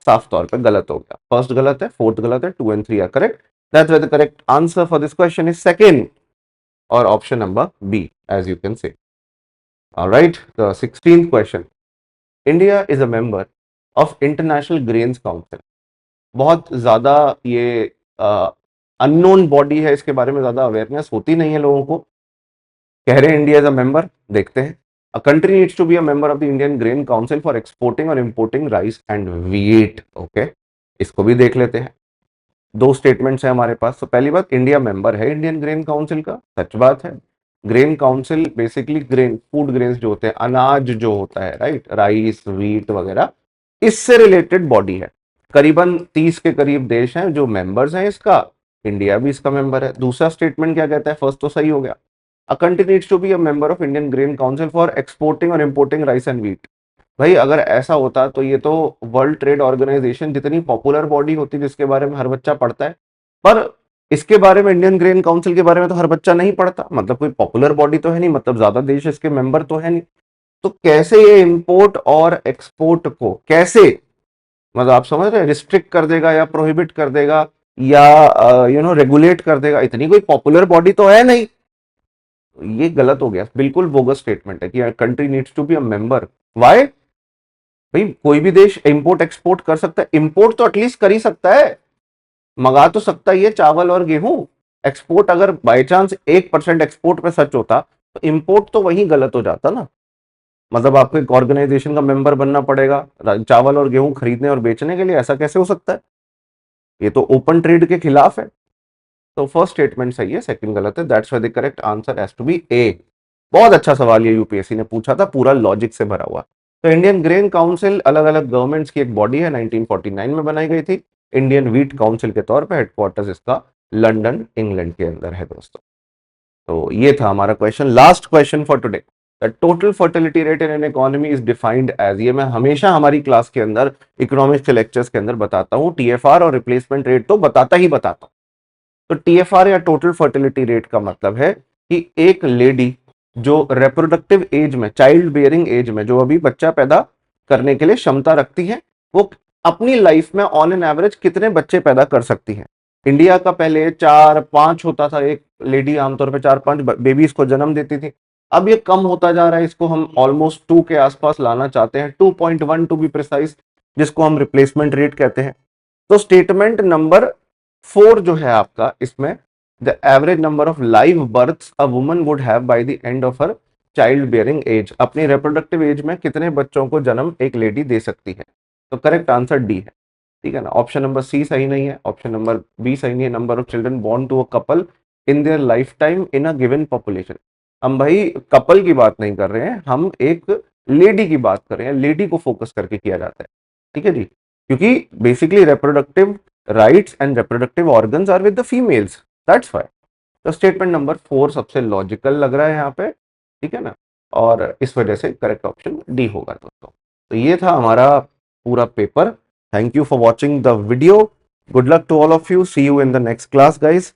साफ तौर पे गलत हो गया। फर्स्ट गलत है, फोर्थ गलत है, 2 और 3 are correct. That's why the correct answer for this question is second, और option number B, as you can see. Alright, the 16th question. India is a member of international grains council. बहुत ज्यादा ये unknown body है, इसके बारे में ज्यादा awareness होती नहीं है लोगों को। कह रहे हैं इंडिया इज अ मेंबर, देखते हैं। A country needs to be a member of the Indian grain council for exporting और importing rice and wheat. Okay, इसको भी देख लेते हैं। दो स्टेटमेंट्स हैं हमारे पास। तो पहली बात, इंडिया मेंबर है इंडियन ग्रेन काउंसिल का, सच बात है। Grain council basically grain, food grains जो होते हैं, अनाज जो होता है, राइट, राइस व्हीट वगैरह, इससे रिलेटेड बॉडी है। करीबन 30 के करीब देश हैं जो मेंबर्स हैं इसका, इंडिया भी इसका मेंबर है। दूसरा स्टेटमेंट क्या कहता है? फर्स्ट तो सही हो गया, a country needs to be a member of Indian grain council for exporting और इंपोर्टिंग राइस एंड व्हीट। भाई अगर ऐसा होता तो ये तो वर्ल्ड ट्रेड ऑर्गेनाइजेशन जितनी पॉपुलर बॉडी होती जिसके बारे में हर बच्चा पढ़ता है, पर इसके बारे में, इंडियन ग्रेन काउंसिल के बारे में तो हर बच्चा नहीं पढ़ता। मतलब कोई पॉपुलर बॉडी तो है नहीं, मतलब ज्यादा देश इसके मेंबर तो है नहीं। तो कैसे ये इंपोर्ट और एक्सपोर्ट को कैसे, मतलब आप समझ रहे हैं, रिस्ट्रिक्ट कर देगा या प्रोहिबिट कर देगा या रेगुलेट कर देगा? इतनी कोई पॉपुलर बॉडी तो है नहीं। ये गलत हो गया, बिल्कुल बोगस स्टेटमेंट है कि country needs to be a member. Why? भाई कोई भी देश इंपोर्ट एक्सपोर्ट कर सकता है, इंपोर्ट तो एटलीस्ट कर ही सकता है, मंगा तो सकता ही है चावल और गेहूं। एक्सपोर्ट अगर बाय चांस 1% एक्सपोर्ट पे सच होता, तो इंपोर्ट तो वही गलत हो जाता ना। मतलब आपको एक ऑर्गेनाइजेशन का मेंबर बनना पड़ेगा चावल और गेहूं खरीदने और बेचने के लिए, ऐसा कैसे हो सकता है? ये तो ओपन ट्रेड के खिलाफ है। तो फर्स्ट स्टेटमेंट सही है, सेकंड गलत है। That's why the correct answer has to be A. बहुत अच्छा सवाल ये यूपीएससी ने पूछा था, पूरा लॉजिक से भरा हुआ। तो इंडियन ग्रेन काउंसिल अलग अलग गवर्नमेंट्स की एक बॉडी है, 1949 में बनाई गई थी। इंडियन व्हीट काउंसिल के तौर पर हेडक्वार्टर्स इसका लंदन इंग्लैंड के अंदर है दोस्तों। तो ये था हमारा question. Last question for today, the total fertility rate in an economy is defined as, ये मैं हमेशा हमारी क्लास के अंदर, इकोनॉमिक्स के लेक्चर्स के अंदर बताता हूँ। टीएफआर और रिप्लेसमेंट रेट तो बताता ही बताता हूँ। तो टीएफआर या टोटल फर्टिलिटी रेट का मतलब है कि एक लेडी जो रिप्रोडक्टिव एज में, चाइल्ड बेयरिंग एज में, जो अभी बच्चा पैदा करने के लिए क्षमता रखती है, वो अपनी लाइफ में ऑन एन एवरेज कितने बच्चे पैदा कर सकती है। इंडिया का पहले 4-5 होता था, एक लेडी आमतौर पे 4-5 बेबीज को जन्म देती थी। अब ये कम होता जा रहा है, इसको हम ऑलमोस्ट 2 के आसपास लाना चाहते हैं, 2.1 टू बी प्रिसाइज, जिसको हम रिप्लेसमेंट रेट कहते हैं। तो स्टेटमेंट नंबर 4 जो है आपका, इसमें the average number of live births a woman would have by the end of her child bearing age, अपनी रिप्रोडक्टिव एज में कितने बच्चों को जन्म एक लेडी दे सकती है। तो करेक्ट आंसर डी है, ठीक है ना। ऑप्शन नंबर सी सही नहीं है, ऑप्शन नंबर बी सही नहीं है, number of children born to a couple in their life time in a given population. हम भाई कपल की बात नहीं कर रहे हैं, हम एक लेडी की बात कर रहे हैं, लेडी को फोकस करके किया जाता है, ठीक है जी। क्योंकि basically reproductive rights and reproductive organs are with the females, that's why. तो स्टेटमेंट नंबर 4 सबसे लॉजिकल लग रहा है यहाँ पे, ठीक है ना, और इस वजह से करेक्ट ऑप्शन डी होगा दोस्तों। तो ये था हमारा पूरा paper. Thank you for watching the video. Good luck to all of you. See you in the next class, guys.